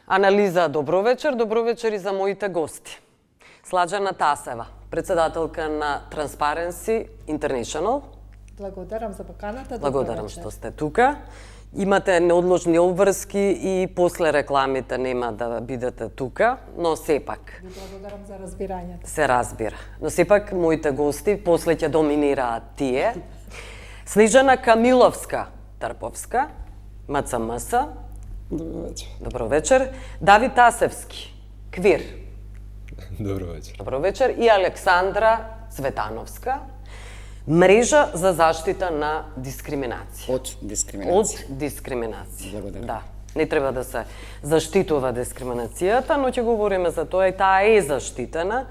Анализа добро вечер и за моите гости. Слаđana Тасева, председателка на Transparency International. Благодарам за поканата. Благодарам што сте тука. Имате неодложни обврски и после рекламите нема да бидете тука, но сепак. Ви благодарам за разбирањето. Се разбира. Но сепак моите гости после ќе доминираат тие. Снежана Камиловска-Трповска, МЦМС. Добро вечер. Добро вечер. Давид Тасевски, Квир. Добро вечер. Добро вечер. И Александра Цветановска, Мрежа за заштита на дискриминација. Од дискриминација. Од дискриминација. Благодарам. Да. Не треба да се заштитува дискриминацијата, но ќе говориме за тоа и таа е заштитена.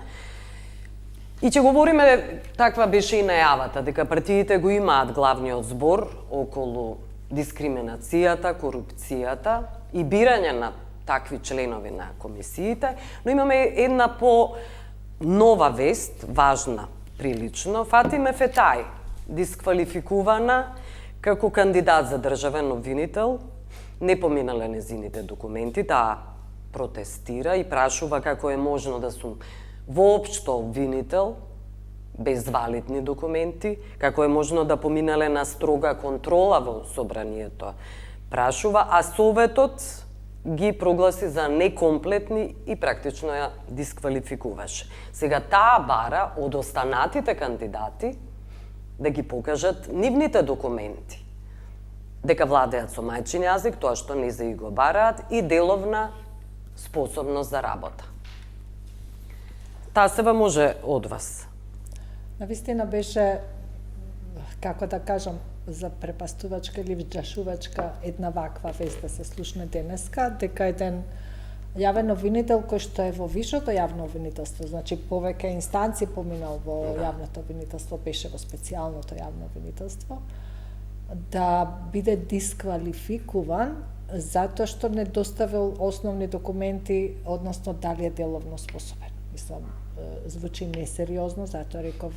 И ќе говориме, таква беше и најавата, дека партиите го имаат главниот збор околу дискриминацијата, корупцијата и бирање на такви членови на комисиите, но имаме една нова вест, важна прилично. Фатиме Фетај, дисквалификувана како кандидат за државен обвинител, не поминале незините документи, таа протестира и прашува како е можно да сум воопшто обвинител, без валидни документи, како е можно да поминале на строга контрола во собранието, прашува, а Советот ги прогласи за некомплетни и практично ја дисквалификуваше. Сега таа бара од останатите кандидати да ги покажат нивните документи, дека владеат со мајчин јазик, тоа што не за го бараат, и деловна способност за работа. Тасева, може од вас. Навистина беше, како да кажам, за препастувачка или вџашувачка една ваква вест да се слушне денеска, дека еден јавен обвинител кој што е во вишото јавно обвинителство, значи повеќе инстанци поминал во јавното обвинителство, беше во специјалното јавно обвинителство, да биде дисквалификуван затоа што не доставил основни документи, односно дали е деловно способен. Мислам, звучи несериозно, затоа реков,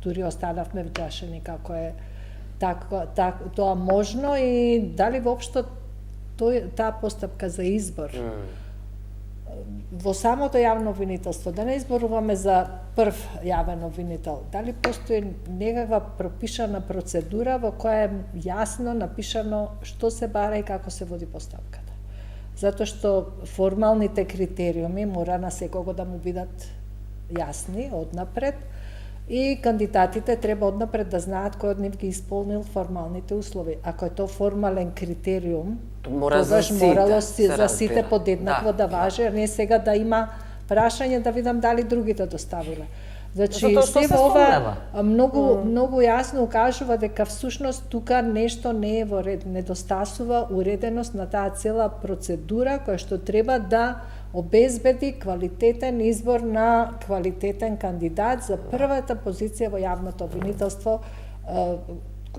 дури останавме вџашени како е тоа можно и дали воопшто таа постапка за избор во самото јавно обвинителство, да не изборуваме за прв јавен обвинител, дали постои некаква пропишана процедура во која е јасно напишано што се бара и како се води постапката. Затоа што формалните критериуми мора на секого да му бидат јасни однапред и кандидатите треба однапред да знаат кој од нив ги исполнил формалните услови. Ако е тоа формален критериум, тогаш морало за сите подеднакво да важи, а не сега да има прашање да видам дали другите доставиле. Значи, се ова многу јасно укажува дека всушност тука нешто не е во ред, недостасува уреденост на таа цела процедура која што треба да обезбеди квалитетен избор на квалитетен кандидат за првата позиција во јавното обвинителство,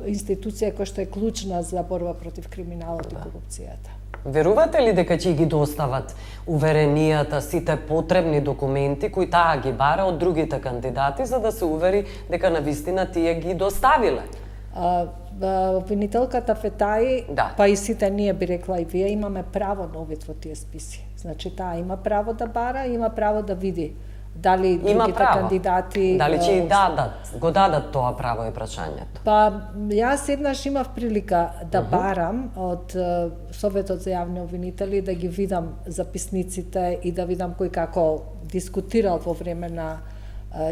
институција која што е клучна за борба против криминалот и корупцијата. Верувате ли дека ќе ги достават уверенијата, сите потребни документи кои таа ги бара од другите кандидати за да се увери дека навистина тие ги доставиле? Обвинителката Фетај, да, па и сите ние би рекла и вие, имаме право на увид во тие списи. Значи таа има право да бара, има право да види дали другите кандидати... Дали ќе го дадат тоа право и прашањето? Па, јас еднаш имав прилика да барам од Советот за јавни обвинители, да ги видам записниците и да видам кој како дискутирал во време на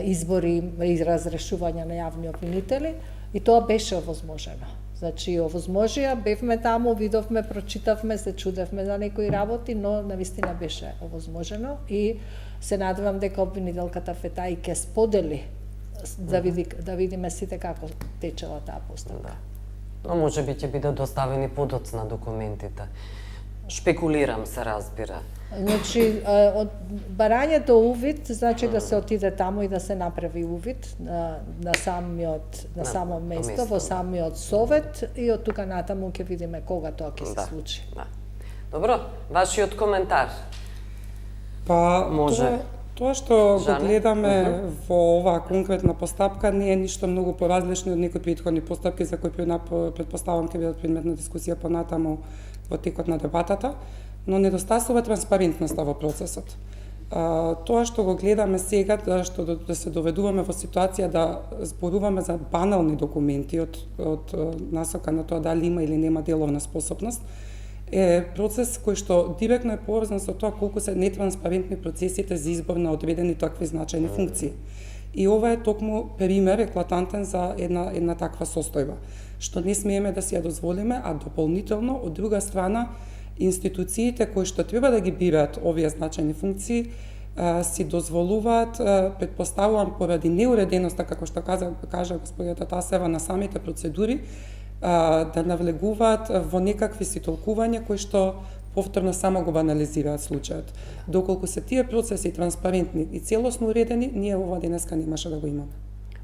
избори и разрешување на јавни обвинители, и тоа беше овозможено. Значи, овозможија, бевме таму, видовме, прочитавме, се чудевме за некои работи, но навистина беше овозможено и се надевам дека обвинителката Фетај ќе сподели да видиме сите како течела таа постапка. Но може би ќе бидат доставени подоцна документите. Шпекулирам, се разбира. Значи, од барањето увид, значи да се отиде таму и да се направи увид на само место, во самиот совет, и од тука натаму ќе видиме кога тоа ќе се случи. Добро, вашиот коментар? Па, може. Тоа што го гледаме во оваа конкретна постапка не е ништо многу поразлично од некои претходни постапки за кои предпоставам ќе бидат предмет на дискусија понатаму во текот на дебатата, но недостасува транспарентноста во процесот. Тоа што го гледаме сега, што да се доведуваме во ситуација да зборуваме за банални документи од насока на тоа дали има или нема деловна способност, е процес кој што директно е поврзан со тоа колку се нетранспарентни процесите за избор на одредени такви значајни функции. И ова е токму пример еклатантен за една таква состојба, што не смееме да си ја дозволиме, а дополнително, од друга страна, институциите кои што треба да ги бираат овие значајни функции, си дозволуваат, предпоставувам поради неуреденоста, како што кажа господината Тасева, на самите процедури, да навлегуваат во некакви си толкувања кои што повторно само го банализираат случајот. Доколку се тие процеси транспарентни и целосно уредени, ние ова денеска немаше да го имаме.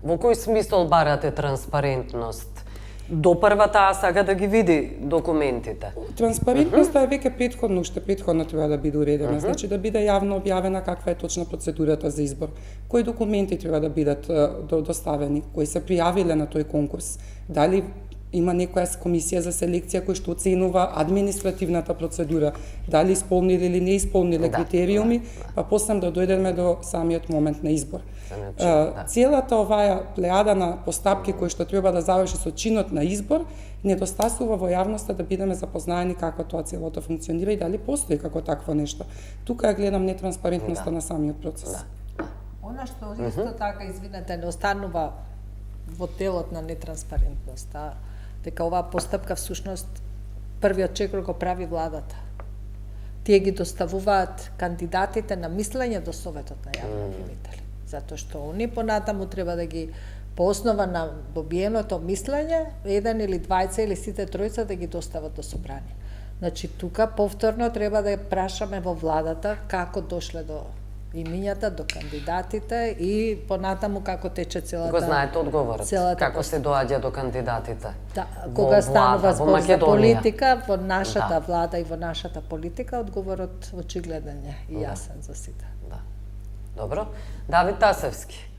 Во кој смисол барате транспарентност? Допрва таа сака да ги види документите. Транспарентноста е веќе претходно, уште претходно треба да биде уредена, значи да биде јавно објавена каква е точна процедурата за избор, кои документи треба да бидат доставени, кои се пријавиле на тој конкурс, дали има некоја комисија за селекција која што оценува административната процедура, дали исполниле или не исполниле критериуми, па после да дојдеме до самиот момент на избор. Целата оваа плејада на постапки кои што треба да заврши со чинот на избор, недостасува во јавноста да бидеме запознаени како тоа целото функционира и дали постои како такво нешто. Тука ја гледам нетранспарентноста на самиот процес. Она што исто така, извинете, не останува во телот на нетранспарентноста, дека оваа постапка всушност првиот чекор го прави владата. Тие ги доставуваат кандидатите на мислење до Советот на јавни обвинители, затоа што они понатаму треба да ги по основа на добиеното мислење, еден или двајца или сите тројца да ги достават до собрание. Значи тука повторно треба да ја прашаме во владата како дошле до имињата, до кандидатите и понатаму како тече целата... Го знаете одговорот, како се доаѓа до кандидатите? Да, кога станува збор за политика, во нашата влада и во нашата политика, одговорот очигледен е и јасен за сите. Да. Добро. Давид Тасевски.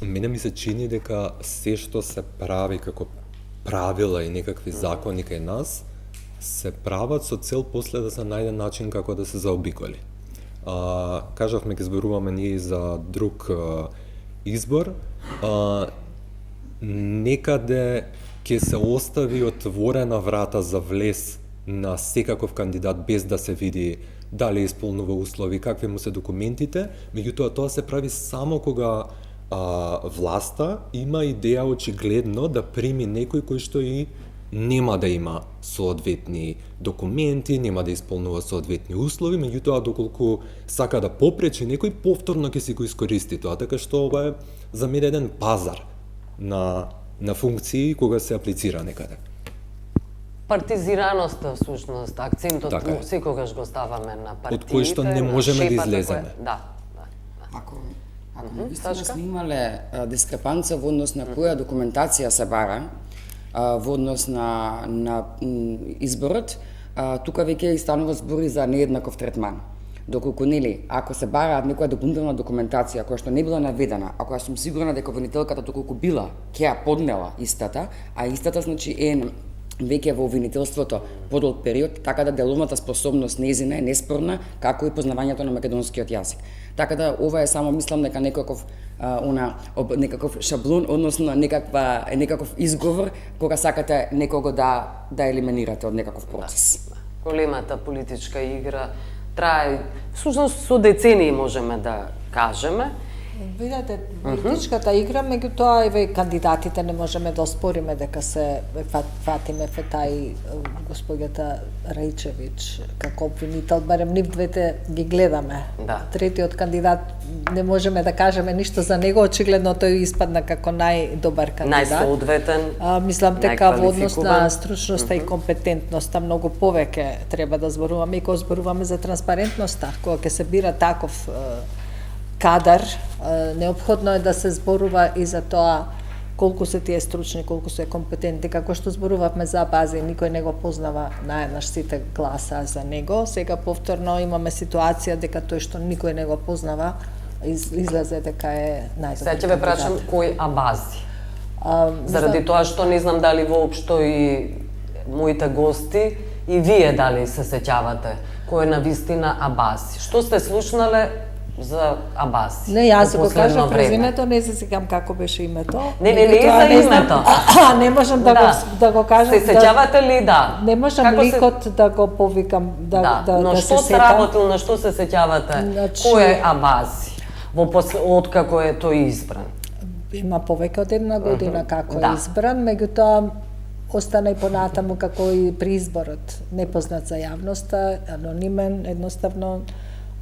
Мене ми се чини дека се што се прави како правила и некакви закони кај нас, се прават со цел после да се најде начин како да се заобиколи. Кажавме ќе зборуваме ние за друг избор, некаде ќе се остави отворена врата за влез на секаков кандидат без да се види дали исполнува услови, какви му се документите, меѓутоа тоа се прави само кога власта има идеја очигледно да прими некој кој што и нема да има соодветни документи, нема да исполнува соодветни услови, меѓутоа доколку сака да попречи некој, повторно ќе си го искористи тоа, така што ова е за мене еден пазар на функции кога се аплицира некаде. Партизираноста всушност, акцентот секогаш го ставаме на партиите, од кој што не можеме да излеземе. Ако вистина сме имале дискрепанца во однос на која документација се бара, во однос на изборот, тука веќе станува збори за нееднаков третман. Доколку нели, ако се бара некоја дополнителна документација која што не била наведена, ако ја сум сигурна дека обвинителката доколку била ќе ја поднела истата, а истата значи е веќе во обвинителството подолг период, така да деловната способност нејзина е неспорна, како и познавањето на македонскиот јазик. Така да ова е само мислам дека некаков шаблон, односно некаков изговор кога сакате некого да елиминирате од некаков процес. Големата политичка игра трае всушност со децении можеме да кажеме. Видете, политичката игра, меѓутоа еве кандидатите не можеме да оспориме дека се Фатиме Фетај, господјата Рајчевиќ како обвинител, барем нив двете ги гледаме. Да. Третиот кандидат не можеме да кажеме ништо за него, очигледно тој испадна како најдобар кандидат. Најсоодветен. Мислам дека во однос на стручноста и компетентноста многу повеќе треба да зборуваме и кога зборуваме за транспарентноста, кога ќе се бира таков кадар, неопходно е да се зборува и за тоа колку се тие стручни, колку се компетентни, како што зборувавме за Бази, никој не го познава, наеднаш сите гласа за него. Сега повторно имаме ситуација дека тој што никој не го познава, излезе дека е најдобар. Сега ќе ве прашам кој Абази. Заради тоа што не знам дали воопшто и моите гости И вие дали се сеќавате кој е на вистина Абаси? Што сте слушнале за Абаси? Не, јас во го последно кажам време? презимето, не се сеќам како беше името. Не е Меѓутоа, за не знам- името. Не можам да го кажам. Се сеќавате ли да? Не можам Како ликот да го повикам, да но се што сетам. сработил, на што се сеќавате? Значи- Кој е Абаси? Откако е тој избран? Има повеќе од една година како Да. е избран, меѓутоа остана и понатаму како и при изборот, непознат за јавноста, анонимен, едноставно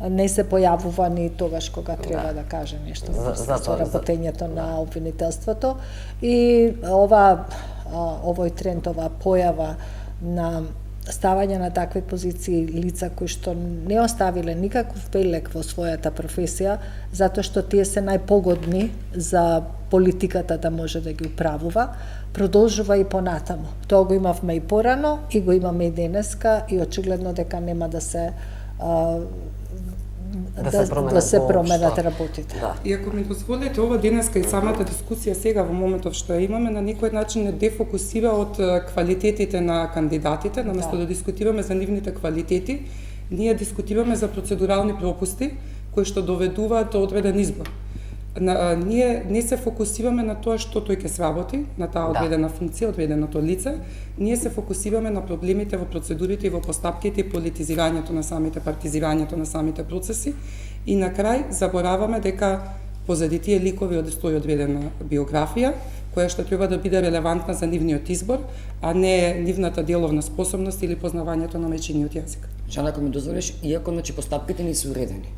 не се појавува ни тогаш кога треба да каже нешто За со работењето на обвинителството. И овој тренд, ова појава на ставање на такви позиции лица кои што не оставиле никаков белег во својата професија, затоа што тие се најпогодни за политиката да може да ги управува, продолжува и понатаму. Тоа го имавме и порано, и го имаме и денеска, и очигледно дека нема да се да се променат работите. Да. И ако ми дозволите, ова денеска и самата дискусија сега во моментов што ја имаме, на некој начин не дефокусира од квалитетите на кандидатите, наместо да дискутираме за нивните квалитети, ние дискутираме за процедурални пропусти кои што доведуваат до одреден избор. Ние не се фокусираме на тоа што тој ќе сработи, на таа одредена функција, одреденото лице, ние се фокусираме на проблемите во процедурите и во постапките и политизирањето на самите, партизирањето на самите процеси и на крај забораваме дека позади тие ликови стои одредена биографија, која што треба да биде релевантна за нивниот избор, а не нивната деловна способност или познавањето на мајчиниот јазик. Жана, ако ми дозволиш, иако постапките ни се уредени.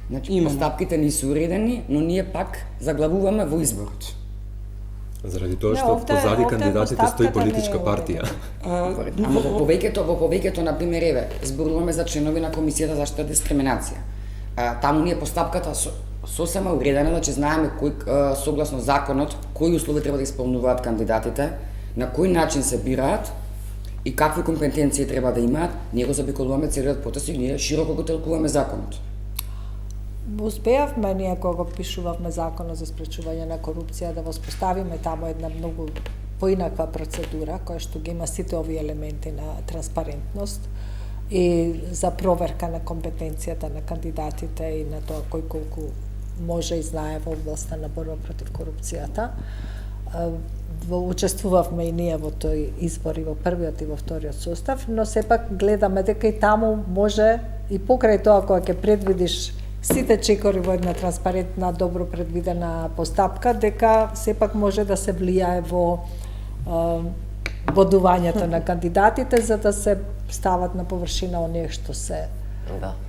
Значи, постапките ни се уредени, но ние пак заглавуваме во изборот. Заради тоа Не, што овде- позади овде кандидатите стои постапката не е политичка партија. Ама во повеќето, например, еве, зборуваме за членови на Комисијата за заштита од дискриминација. Таму ние постапката сосема уредена, значи знаеме кој согласно законот кои услови треба да исполнуваат кандидатите, на кој начин се бираат и какви компетенции треба да имаат. Ние го забиколуваме целиот процес и ние широко го тълкуваме законот. Успеавме ние кога го пишувавме законот за спречување на корупција да воспоставиме таму една многу поинаква процедура која што ги има сите овие елементи на транспарентност и за проверка на компетенцијата на кандидатите и на тоа кој колку може и знае во областа на борба против корупцијата. Учествувавме и ние во тој избор и во првиот и во вториот состав, но сепак гледаме дека и таму може и покрај тоа кога ќе предвидиш сите чекори во една транспарентна, добро предвидена постапка, дека сепак може да се влијае во бодувањето на кандидатите за да се стават на површина оние што се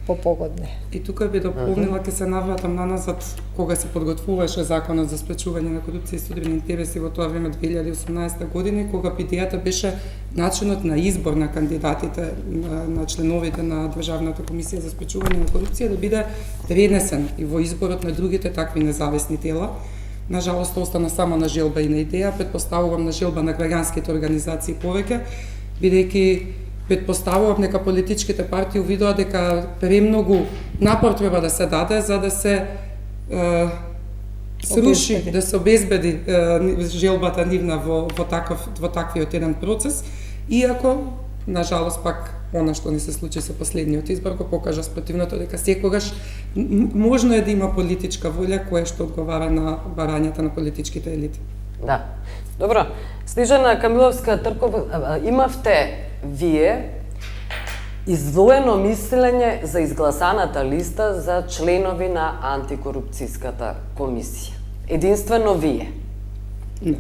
попогодни. И тука би дополнила, ќе се навратам наназад кога се подготвуваше законот за спречување на корупција и судебни интереси во тоа време 2018 година, кога идејата беше начинот на избор на кандидатите на членовите на Државната комисија за спречување на корупција да биде пренесен и во изборот на другите такви независни тела. Нажалост, остана само на желба и на идеја, предпоставувам на желба на граѓанските организации повеќе, бидејќи предпоставувам дека политичките партии увидоа дека премногу напор треба да се даде за да се сруши, да се обезбеди желбата нивна во таквиот еден процес, иако, нажалост, пак она што ни се случи со последниот избор го покажа спротивното, дека секогаш можно е да има политичка волја која што одговара на барањата на политичките елити. Да. Добро. Снежана Камиловска-Тркова, имавте вие издвоено мислење за изгласаната листа за членови на антикорупцијската комисија. Единствено вие. Да.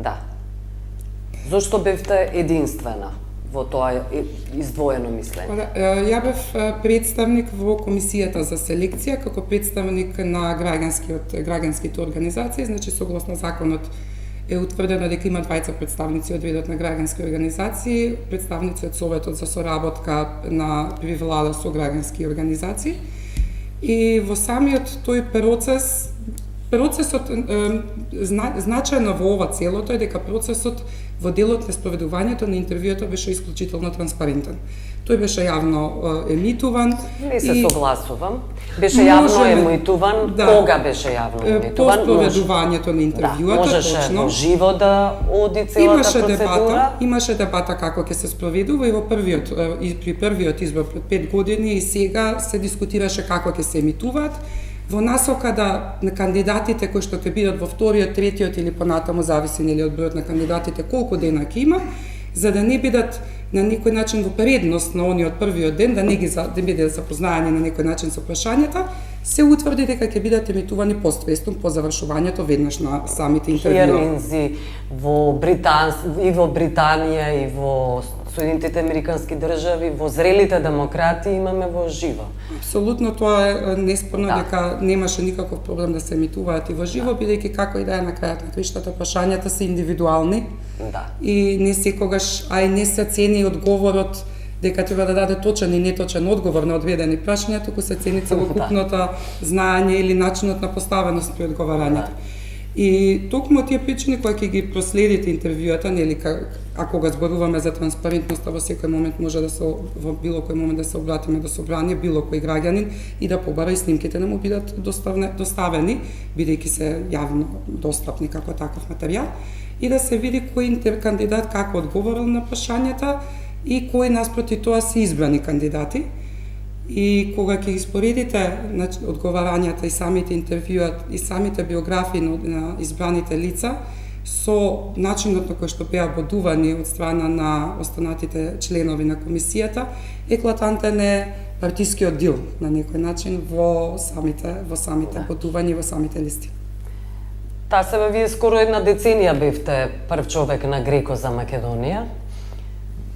Да. Зошто бевте единствена во тоа издвоено мислење? Ја бев представник во комисијата за селекција како представник на граѓанските организации, значи согласно законот е утврдено дека има двајца представници од редот на граѓански организации, представници од Советот за соработка при влада со граѓански организации. И во самиот тој процесот, значајно во ова целото е дека процесот во делот на спроведувањето на интервјуото беше исклучително транспарентен. Тој беше јавно емитуван. Не се согласувам. Беше јавно емитуван. Кога беше јавно емитуван? По спроведувањето на интервјуата, можеше точно. во живо да оди целата процедура. Имаше дебата како ќе се спроведува и при првиот избор пред 5 години и сега се дискутираше како ќе се емитуваат во насока да на кандидатите кои што ќе бидат во вториот, третиот или понатаму зависи нели од бројот на кандидатите колку дена ќе има, за да не бидат на некој начин во предност на они од првиот ден, да не бидат запознаени на некој начин со прашањата, се утврди дека ќе бидат емитувани поствестум по завршувањето веднаш на самите интервјуи. Херинзи во Британија и во Соединетите Американски држави, во зрелите демократи имаме во живо. Апсолутно тоа е неспорно дека немаше никаков проблем да се емитуваат и во живо, бидејќи како и да е на крајот на краиштата прашањата се индивидуални. И не секогаш, а и не се цени одговорот дека треба да даде точен и неточен одговор на одведени прашања, туку се цени целокупното знаење или начинот на поставеност при одговарањето. И токму тие причини кои ќе ги проследите интервјуата, нели ако го зборуваме за транспарентноста, во секој момент може да се во било кој момент да се обратиме до собрание, било кој граѓанин и да побара и снимките да му бидат доставени, бидејќи се јавно достапни како таков материјал, и да се види кој кандидат како одговорил на прашањата и кои наспроти тоа се избрани кандидати. И кога ќе испоредите одговарањата и самите интервјуа и самите биографии на избраните лица со начинот на кој што беа бодувани од страна на останатите членови на комисијата, еклатантен е партискиот дил на некој начин во самите бодувања, во самите листи. Тасева, вие скоро една деценија бевте прв човек на Греко за Македонија.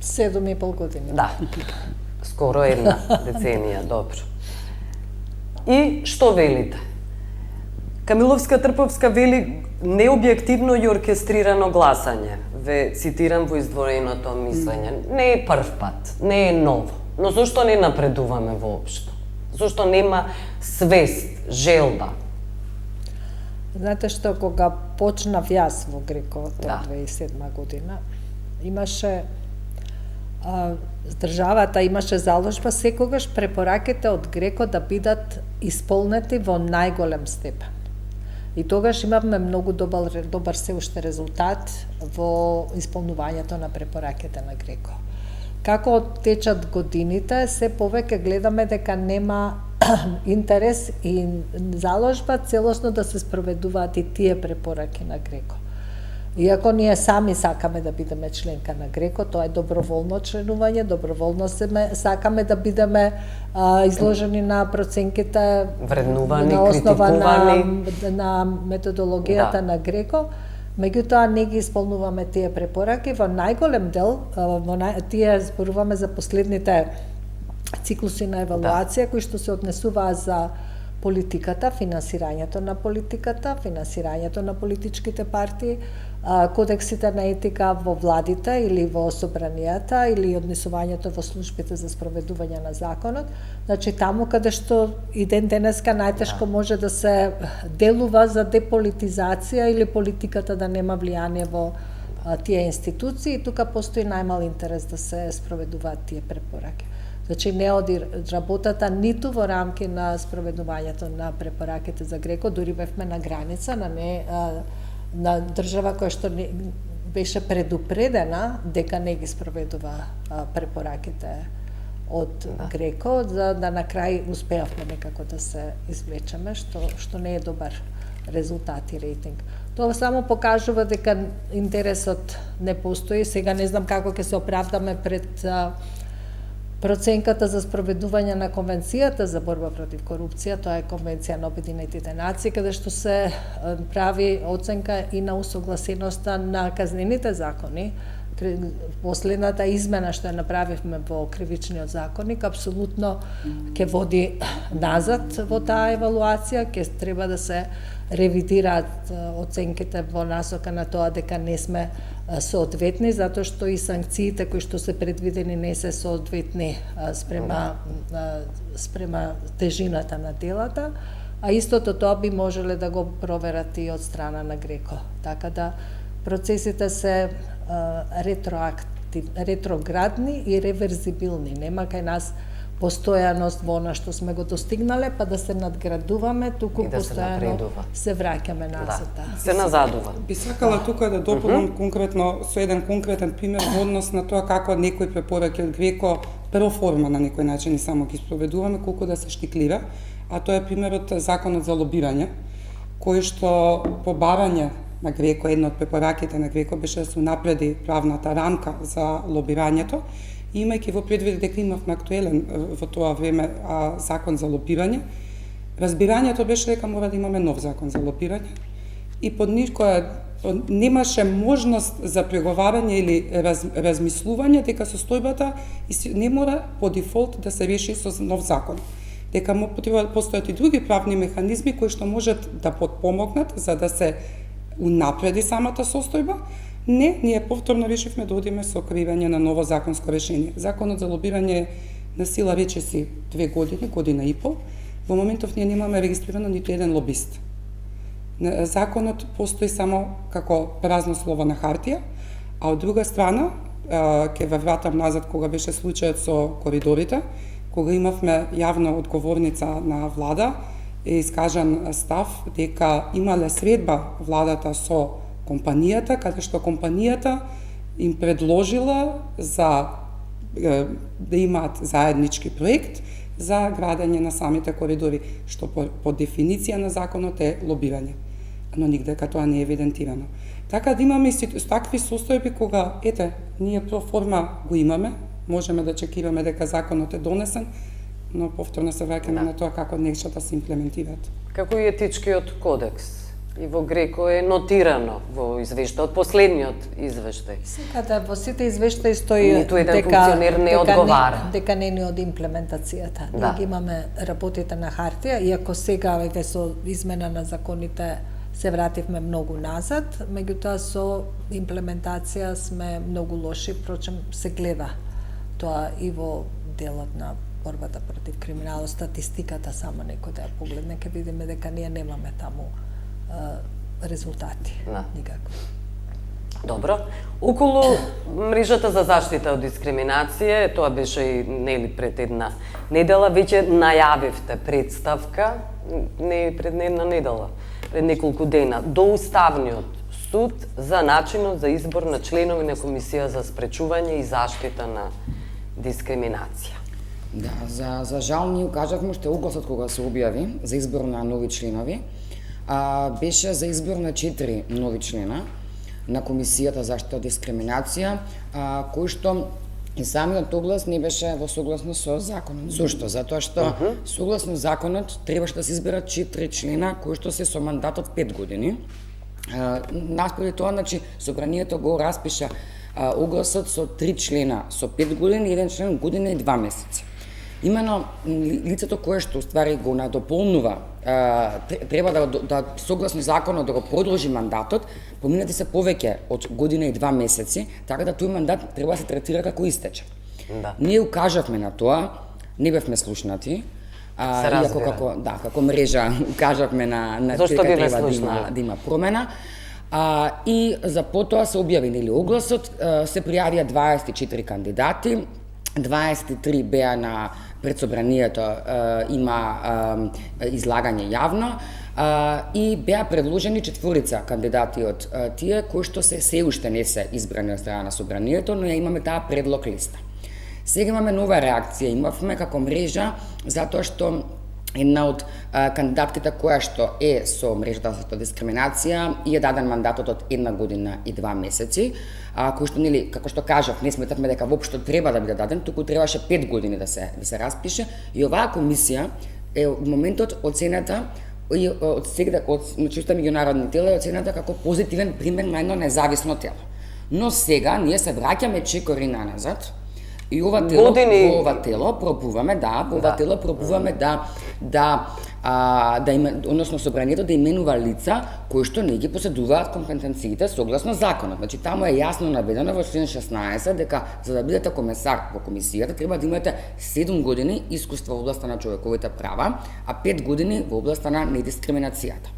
7,5 години. Да. Скоро една деценија, добро. И што велите? Камиловска-Трповска вели необјективно и оркестрирано гласање. Ве цитирам во издвоеното мислење. Не е прв пат, не е ново. Но зошто не напредуваме воопшто? Зошто нема свест, желба? Знаете што, кога почнав јас во Греко, 2007 година, имаше државата имаше заложба секогаш препораките од Греко да бидат исполнети во најголем степен. И тогаш имавме многу добар се уште резултат во исполнувањето на препораките на Греко. Како течат годините, се повеќе гледаме дека нема интерес и заложба целосно да се спроведуваат и тие препораки на Греко. Иако ние сами сакаме да бидеме членка на Греко, тоа е доброволно членување, доброволно сакаме да бидеме изложени на проценките вреднувани, на основа критикувани на методологијата на Греко, меѓутоа не ги исполнуваме тие препораки во најголем дел, тие зборуваме за последните циклуси на евалуација кои што се однесуваа за политиката, финансирањето на политиката, финансирањето на политичките партии, кодексите на етика во владите или во собранијата или однесувањето во службите за спроведување на законот. Значи таму каде што и ден денеска најтешко може да се делува за деполитизација или политиката да нема влијание во тие институции, тука постои најмал интерес да се спроведуваат тие препораки. Значи не оди работата ниту во рамки на спроведувањето на препораките за Греко, дури бевме на граница на држава која што беше предупредена дека не ги спроведува препораките од Греко, за да на крај успеавме некако да се извлечеме, што не е добар резултат и рейтинг. Тоа само покажува дека интересот не постои. Сега не знам како ќе се оправдаме пред проценката за спроведување на Конвенцијата за борба против корупција, тоа е Конвенција на Обединетите нации, каде што се прави оценка и на усогласеноста на казнените закони. Последната измена што ја направивме во кривичниот законник апсолутно ќе води назад во таа евалуација, ќе треба да се ревидираат оценките во насока на тоа дека не сме соодветни, затоа што и санкциите кои што се предвидени не се соодветни спрема тежината на делата, а истото тоа би можеле да го проверат и од страна на Греко. Така да процесите се ретроградни и реверзибилни. Нема кај нас постојаност во она што сме го достигнале, па да се надградуваме, туку И да се постојано напредува. се враќаме назад. Да, се назадува. Би сакала тука да дополнам конкретно со еден конкретен пример во однос на тоа како некои препораки од Греко проформа на некој начин и само ги спроведуваме, колку да се штикливе, а тоа е примерот законот за лобирање, кој што по барање на Греко, една од препораките на Греко беше да се унапреди правната рамка за лобирањето, имајќи во предвид дека имавме актуелен во тоа време закон за лобирање, разбирањето беше дека мора да имаме нов закон за лобирање и под никоја немаше можност за преговарање или размислување дека состојбата не мора по дефолт да се реши со нов закон. Дека треба да постојат и други правни механизми кои што можат да подпомогнат за да се унапреди самата состојба. Не, ние повторно решивме да одиме со креирање на ново законско решение. Законот за лобирање на сила рече си 2 години, година и пол. Во моментов ние немаме регистрирано ниту еден лобист. Законот постои само како празно слово на хартија, а од друга страна, ќе ве вратам назад кога беше случајот со коридорите, кога имавме јавна одговорница на влада, е искажан став дека имале средба владата со компанијата, каде што компанијата им предложила за да имаат заеднички проект за градење на самите коридори, што по дефиниција на законот е лобирање, но нигде тоа не е евидентирано. Така да имаме и такви состојби кога, ете, ние проформа го имаме, можеме да чекираме дека законот е донесен, но повторно се враќаме на тоа како нешто се имплементираат. Како и етичкиот кодекс. И во Греко е нотирано во извештајот, последниот извештај. Секаде во сите извештаи стои Ниту еден функционер не одговара. дека не ни од имплементацијата. Да. Ние ги имаме работите на хартија, иако сега веќе со измена на законите се вративме многу назад, меѓутоа со имплементација сме многу лоши, впрочем се гледа тоа и во делот на борбата против криминалот, статистиката само некој да ја погледне, ќе видиме дека ние немаме таму резултати. Да. Никако. Добро. Околу мрежата за заштита од дискриминација, тоа беше и нели пред една недела, веќе најавивте представка, не пред една недела, пред неколку дена, до Уставниот суд за начинот за избор на членови на Комисија за спречување и заштита на дискриминација. Да, за жал ние кажавме уште огласот кога се објави за избор на нови членови, беше за избор на 4 нови члена на Комисијата за заштита од дискриминација, кој што и самиот оглас не беше во согласно со законот. Зошто? Затоа што согласно законот требаше да се изберат 4 члена кои што се со мандат од 5 години. Наспроти тоа, значи, собранието го распиша огласот со 3 члена со 5 години и 1 член година и 2 месеци. Имено лицето кое што уствари го надополнува, треба да согласно законот да го продолжи мандатот, поминати се повеќе од година и 2 месеци, така да тој мандат треба да се третира како истече. Да. Ние укажавме на тоа, не бевме слушнати, иако како мрежа укажавме на Зошто дека бевме треба слушнати? да има промена. И за потоа се објави нели огласот, се пријавија 24 кандидати, 23 беа на пред собранието има излагање јавно и беа предложени 4 кандидати од тие кои што се уште не се избрани од страна на собранието, но ја имаме таа предлог листа. Сега имаме нова реакција, имавме како мрежа затоа што една од кандидатките која што е со мрежата за дискриминација и е даден мандатот од 1 година и 2 месеци, кој што нели како што кажав, не сметавме дека воопшто треба да биде даден, туку требаше 5 години да се распише и оваа комисија е во моментот оценета и од чисто меѓународни тела е оценета како позитивен пример на едно независно тело. Но сега ние се враќаме чекори назад. И ова тело, во ова тело пробуваме односно собранието да именува лица кои што не ги поседуваат компетенциите согласно законот. Значи таму е јасно наведено во член 16 дека за да бидете комесар во комисијата треба да имате 7 години искуство во областта на човековите права, а 5 години во областта на недискриминацијата.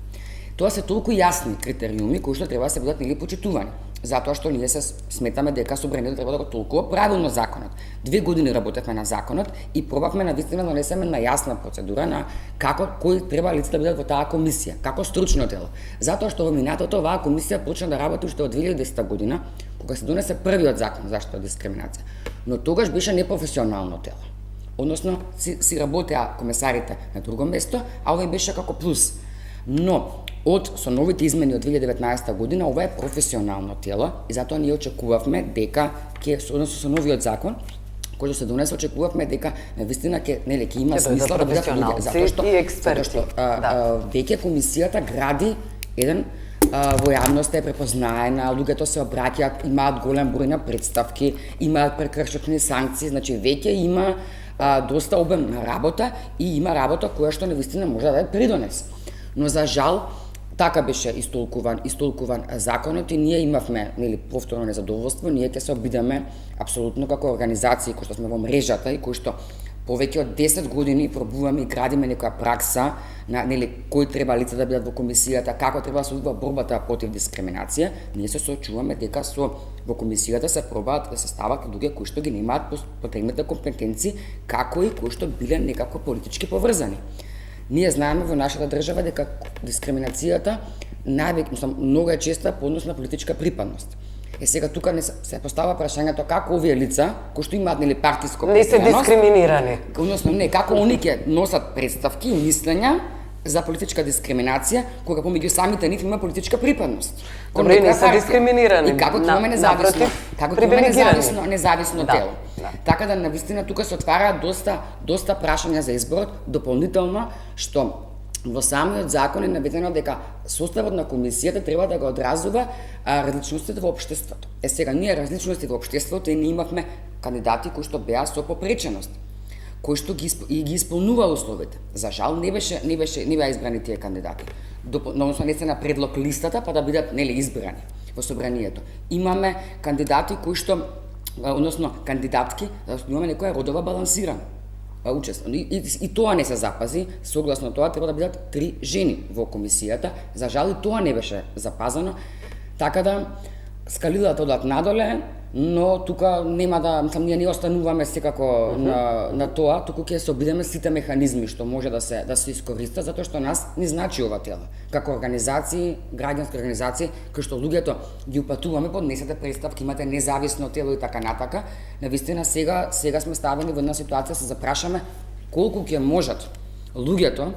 Тоа се толку јасни критериуми кои што треба да се бидат нели почитувани. Затоа што ние се сметаме дека собранието треба да го толкува правилно законот. 2 години работевме на законот и пробавме навистина да донесеме на јасна процедура на како кои треба лица да бидат во таа комисија, како стручно тело. Затоа што во минатото оваа комисија почна да работи уште од 2010 година, кога се донесе првиот закон за заштита од дискриминација. Но тогаш беше непрофесионално тело. Односно си работеа комесарите на друго место, а овој беше како плюс. Но со новите измени од 2019 година ова е професионално тело и затоа ние очекувавме дека односно со новиот закон кој што се донесе, очекувавме дека навистина ќе има смисла да бидат луѓе, затоа што веќе комисијата гради еден во јавноста е препознаена, луѓето се обраќаат, имаат голем број на представки, имаат прекршочни санкции, значи веќе има доста обем на работа и има работа која што навистина може да даде придонес. Но за жал така беше истолкуван законот и ние имавме повторно незадоволство, ние ќе се обидеме апсолутно како организации кои што сме во мрежата и кои што повеќе од 10 години пробуваме и градиме некоја пракса на кои треба лица да бидат во комисијата, како треба да се одвива борбата против дискриминација, ние се соочуваме дека во комисијата се пробаат да се стават луѓе кои што ги немаат потребните компетенции, како и кои што биле некако политички поврзани. Ние знаеме во нашата држава дека дискриминацијата многу е честа по однос на политичка припадност. Сега тука се постава прашањето како овие лица кои што имаат партиско не се дискриминирани. Односно како они ќе носат представки и мислења за политичка дискриминација кога помеѓу самите нив има политичка припадност. Добре, не се дискриминирани. И како ќе имаме независно тело. Така да навистина тука се отвараат доста прашања за изборот, дополнително што во самиот закон е наведено дека составот на комисијата треба да го одразува различностите во општеството. Сега ние различности во општеството и ние имавме кандидати кои што беа со попреченост, кои што ги исполнува условите. За жал не беа избрани тие кандидати. Односно не се на предлог листата па да бидат избрани во собранието. Имаме кандидати кои што кандидатки, имаме некоја родова балансирана учество. И тоа не се запази, согласно тоа треба да бидат 3 жени во комисијата. За жал и тоа не беше запазено, така да скалилата одат надоле, но тука нема ние не остануваме секако на тоа, туку ќе се обидеме сите механизми што може да се искористат, затоа што нас не значи ова тело. Како организации, граѓански организации, кои што луѓето ги упатуваме, поднесете представки, имате независно тело и така натака, навистина сега сме ставени во една ситуација се запрашаме колку ќе можат луѓето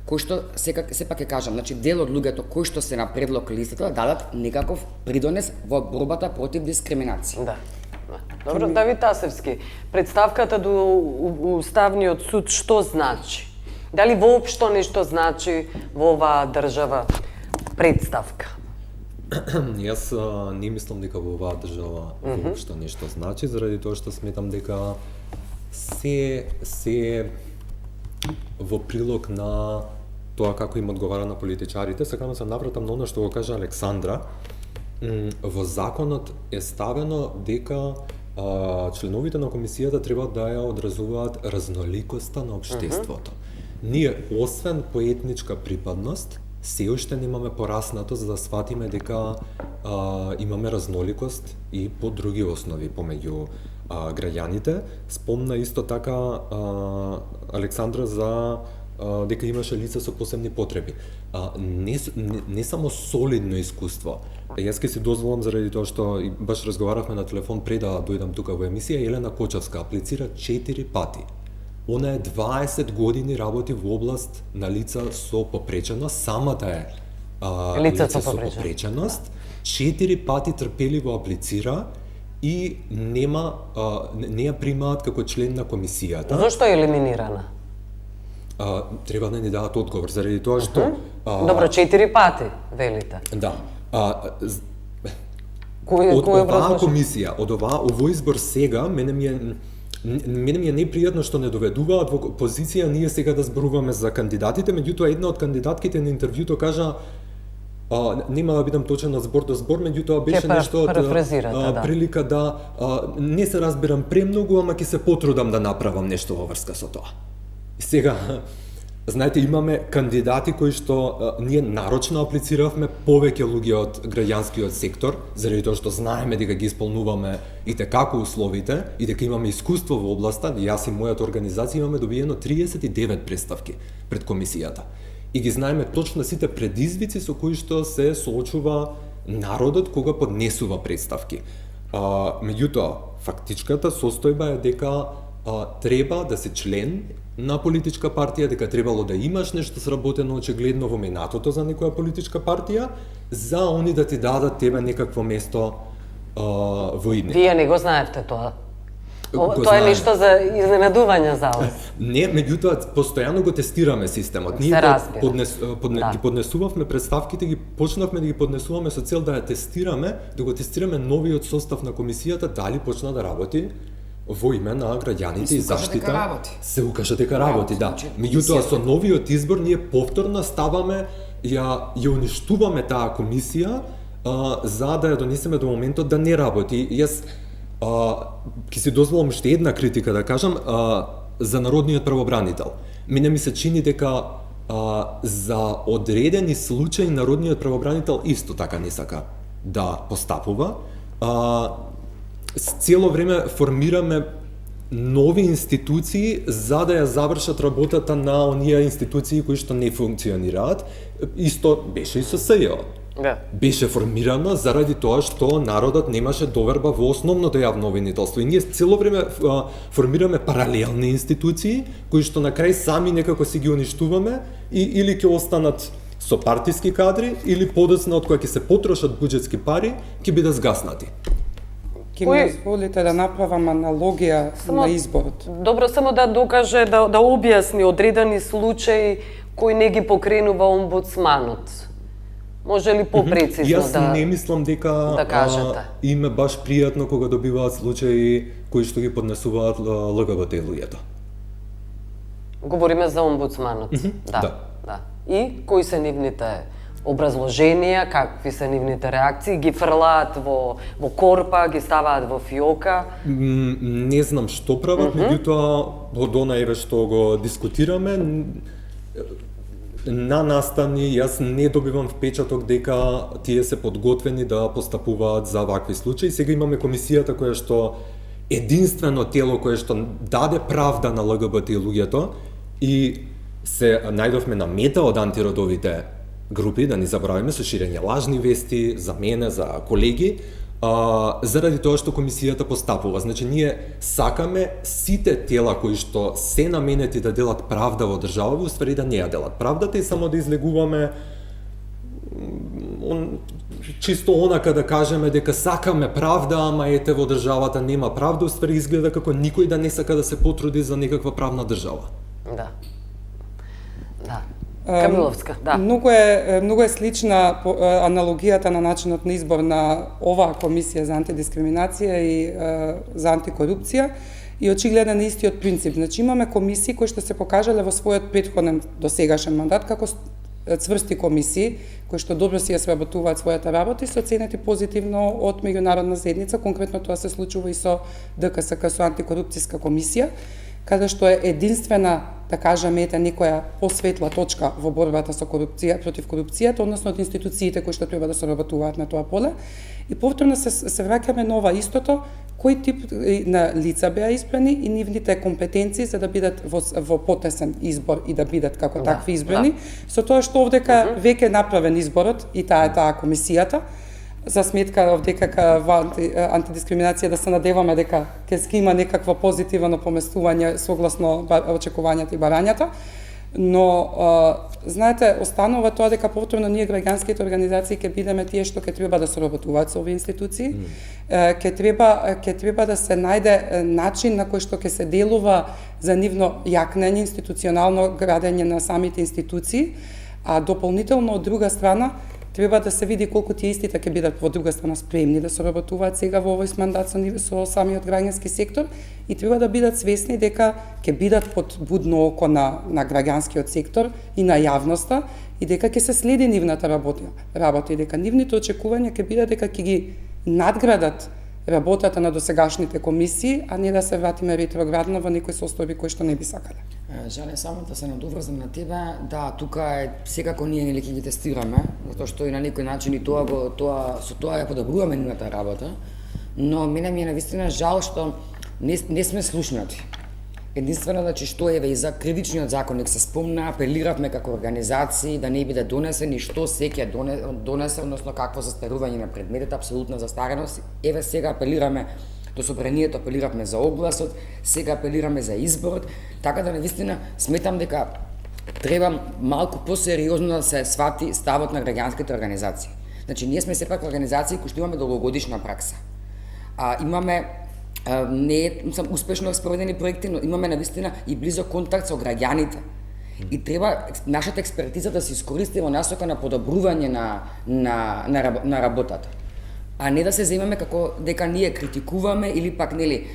кои што сепак ќе кажам, значи дел од луѓето кои што се на предлог листата дадат некаков придонес во борбата против дискриминација. Да. Добро, Давид Тасевски, представката до Уставниот суд што значи? Дали воопшто нешто значи во оваа држава представка? Јас не мислам дека во оваа држава воопшто нешто значи, заради тоа што сметам дека се во прилог на тоа како им одговара на политичарите. Сакам да се навратам на она што го кажа Александра. Во законот е ставено дека членовите на комисијата треба да ја одразуваат разноликоста на општеството. Ние, освен по етничка припадност, се уште немаме пораснато за да сватиме дека имаме разноликост и по други основи помеѓу граѓаните. Спомна исто така Александра за дека имаше лица со посебни потреби. Не само солидно искуство. Јас ке си дозволам заради тоа што баш разговаравме на телефон пред да дојдам тука во емисија, Елена Кочевска аплицира 4 пати. Она е 20 години работи во област на лица со попреченост, самата е лица со попреченост. 4 пати трпеливо аплицира и не ја примаат како член на комисијата. Зошто е елиминирана? Треба да ни дадат одговор, заради тоа што... Добро, 4 пати, велите. Да. Од оваа комисија, од овој избор сега, мене ми е непријатно што не доведуваат во позиција ние сега да зборуваме за кандидатите, меѓутоа една од кандидатките на интервјуто кажа нема да бидам точен на збор до збор, меѓутоа беше нешто од прилика да не се разбирам премногу, ама ќе се потрудам да направам нешто во врска со тоа. Сега Знаете, имаме кандидати кои што ние нарочно аплициравме повеќе луѓе од граѓанскиот сектор, заради тоа што знаеме дека ги исполнуваме и како условите и дека имаме искуство во областа. Јас и мојата организација имаме добиено 39 представки пред комисијата. И ги знаеме точно сите предизвици со кои што се соочува народот кога поднесува представки. Меѓутоа, фактичката состојба е дека треба да се член на политичка партија, дека требало да имаш нешто сработено очигледно во минатото за некоја политичка партија, за они да ти дадат тебе некакво место во иднина. Вие не го знаевте тоа? Го Тоа е знаеме. нешто за изненадување за вас. Не, меѓутоа, постојано го тестираме системот. Ние Се разбира. Да. ги поднесувавме представките, ги почнавме да ги поднесуваме со цел да ја тестираме, да го тестираме новиот состав на комисијата, дали почна да работи во име на граѓаните и се укажа дека заштита. работи. Се укажа дека работи, да. Значи, Меѓутоа, со комисијата- новиот избор ние повторно ставаме, ја уништуваме таа комисија, за да ја донесеме до моментот да не работи. Јас ќе си дозволам уште една критика да кажам за народниот правобранител. Мене ми се чини дека за одредени случаи народниот правобранител исто така не сака да постапува. Цело време формираме нови институции за да ја завршат работата на оние институции кои што не функционираат. Исто беше и со СЈО. Да. Беше формирано заради тоа што народот немаше доверба во основното јавно обвинителство. И ние цело време формираме паралелни институции кои што на крај сами некако си ги уништуваме и или ќе останат со партиски кадри или подоцна од која ќе се потрошат буџетски пари, ќе бидат згаснати. Ке ми дозволите да направам аналогија на изборот. Добро, само да докаже, да објасни одредени случаи кои не ги покренува омбудсманот. Може ли попрецизно Јас не мислам дека да кажете? им е баш пријатно кога добиваат случаи кои што ги поднесуваат ЛГБТ луѓето. Говориме за омбудсманот. да. Да. И кои се нивните образложенија, какви се нивните реакции, ги фрлаат во корпа, ги ставаат во фиока. Не знам што прават, меѓутоа од онај што го дискутираме, на настани јас не добивам впечаток дека тие се подготвени да постапуваат за вакви случаи. Сега имаме комисијата која што единствено тело кое што даде правда на ЛГБТ луѓето и се најдовме на мета од антиродовите групи, да не забравиме, со ширење лажни вести за мене, за колеги, заради тоа што комисијата постапува. Значи, ние сакаме сите тела кои што се наменети да делат правда во државава, уствари да не ја делат правдата и само да излегуваме чисто онака да кажеме дека сакаме правда, ама ете во државата нема правда, уствари изгледа како никој да не сака да се потруди за некаква правна држава. Да. Да. Камиловска, да. Многу е слична аналогијата на начинот на избор на оваа комисија за антидискриминација и за антикорупција и очигледен е истиот принцип. Значи имаме комисии кои што се покажале во својот претходен досегашен мандат како цврсти комисии кои што добро си ја сработуваат својата работа и се оценети позитивно од меѓународна заедница, конкретно тоа се случува и со ДКСК, со антикорупцијска комисија, каде што е единствена, да кажеме, ете некоја посветла точка во борбата со корупција, против корупцијата, односно од институциите кои што треба да соработуваат на тоа поле. И повторно се враќаме на ова истото, кој тип на лица беа избрани и нивните компетенции за да бидат во потесен избор и да бидат како такви избрани, со тоа што овдека веќе направен изборот и таа комисијата, за сметка овдека во антидискриминација да се надеваме дека ќе има некакво позитивно поместување согласно очекувањата и барањата, но знаете, останува тоа дека повторно ние граѓанските организации ќе бидеме тие што ќе треба да соработуваат со овие институции, ќе треба да се најде начин на кој што ќе се делува за нивно јакнење, институционално градење на самите институции, а дополнително од друга страна треба да се види колку тие истите ќе бидат во друга страна спремни да соработуваат сега во овој мандат со самиот граѓански сектор и треба да бидат свесни дека ќе бидат под будно око на граѓанскиот сектор и на јавноста и дека ќе се следи нивната работа и дека нивните очекувања ќе бидат дека ќе ги надградат работата на досегашните комисии, а не да се вратиме ретроградно во некои состојби кои што не би сакале. Жале само да се надоврзам на тебе. Да, тука е секако ние нели ќе ги тестираме, затоа што и на некој начин и со тоа ја подобруваме нивната работа, но мене ми е навистина жал што не сме слушнати. Единствено, значи, што еве и за кривичниот законник се спомна, апелиравме како организации да не биде донесен и што се ќе донесе, односно какво застарување на предметите, апсолутна застареност. Еве сега апелираме до собранието, апелиравме за огласот, сега апелираме за изборот, така да навистина сметам дека треба малку посериозно да се свати ставот на граѓанските организации. Значи, ние сме сепак организации кои што имаме долгогодишна пракса. Имаме не сам успешно спроведени проекти, но имаме навистина и близок контакт со граѓаните. И треба нашата експертиза да се искористи во насока на подобрување на работата. А не да се земеме како дека ние критикуваме или пак нели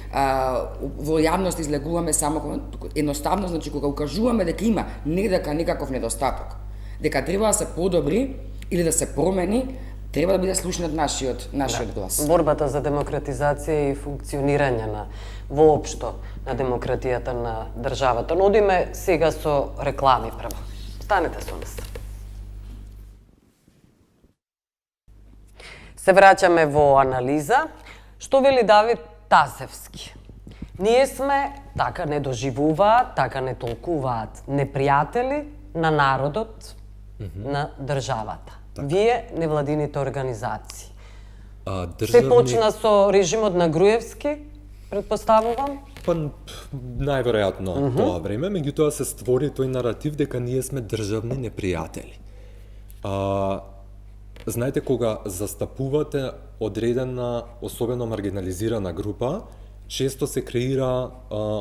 во јавност излегуваме само едноставно, значи кога укажуваме дека има не дека некаков недостаток, дека треба да се подобри или да се промени, треба да биде слушнат нашиот глас. Борбата за демократизација и функционирање на воопшто на демократијата на државата. Но одиме сега со реклами прво. Станете со нас. Се враќаме во анализа. Што вели Давид Тасевски? Ние сме, така не доживуваат, така не толкуваат непријатели на народот, на државата. Так. Вие, невладините организации. Се почна со режимот на Груевски, предпоставувам? Па, најверојатно тоа време, меѓутоа се створи тој наратив дека ние сме државни непријатели. Знаете, кога застапувате одредена, особено маргинализирана група, често се креира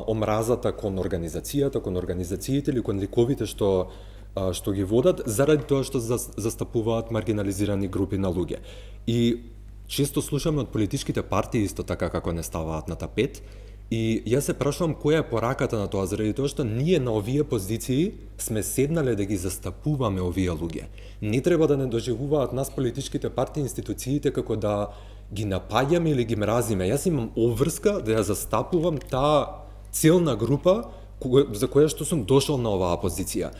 омразата кон организацијата, кон организациите или кон ликовите што ги водат, заради тоа што застапуваат маргинализирани групи на луѓе. И често слушаме од политичките партии исто така како не ставаат на тапет, и јас се прашувам која е пораката на тоа, заради тоа што ние на овие позиции сме седнале да ги застапуваме овие луѓе. Не треба да не доживуваат нас политичките партии, институциите како да ги напаѓаме или ги мразиме. Јас имам обврска да ја застапувам таа целна група за која што сум дошол на оваа позиција.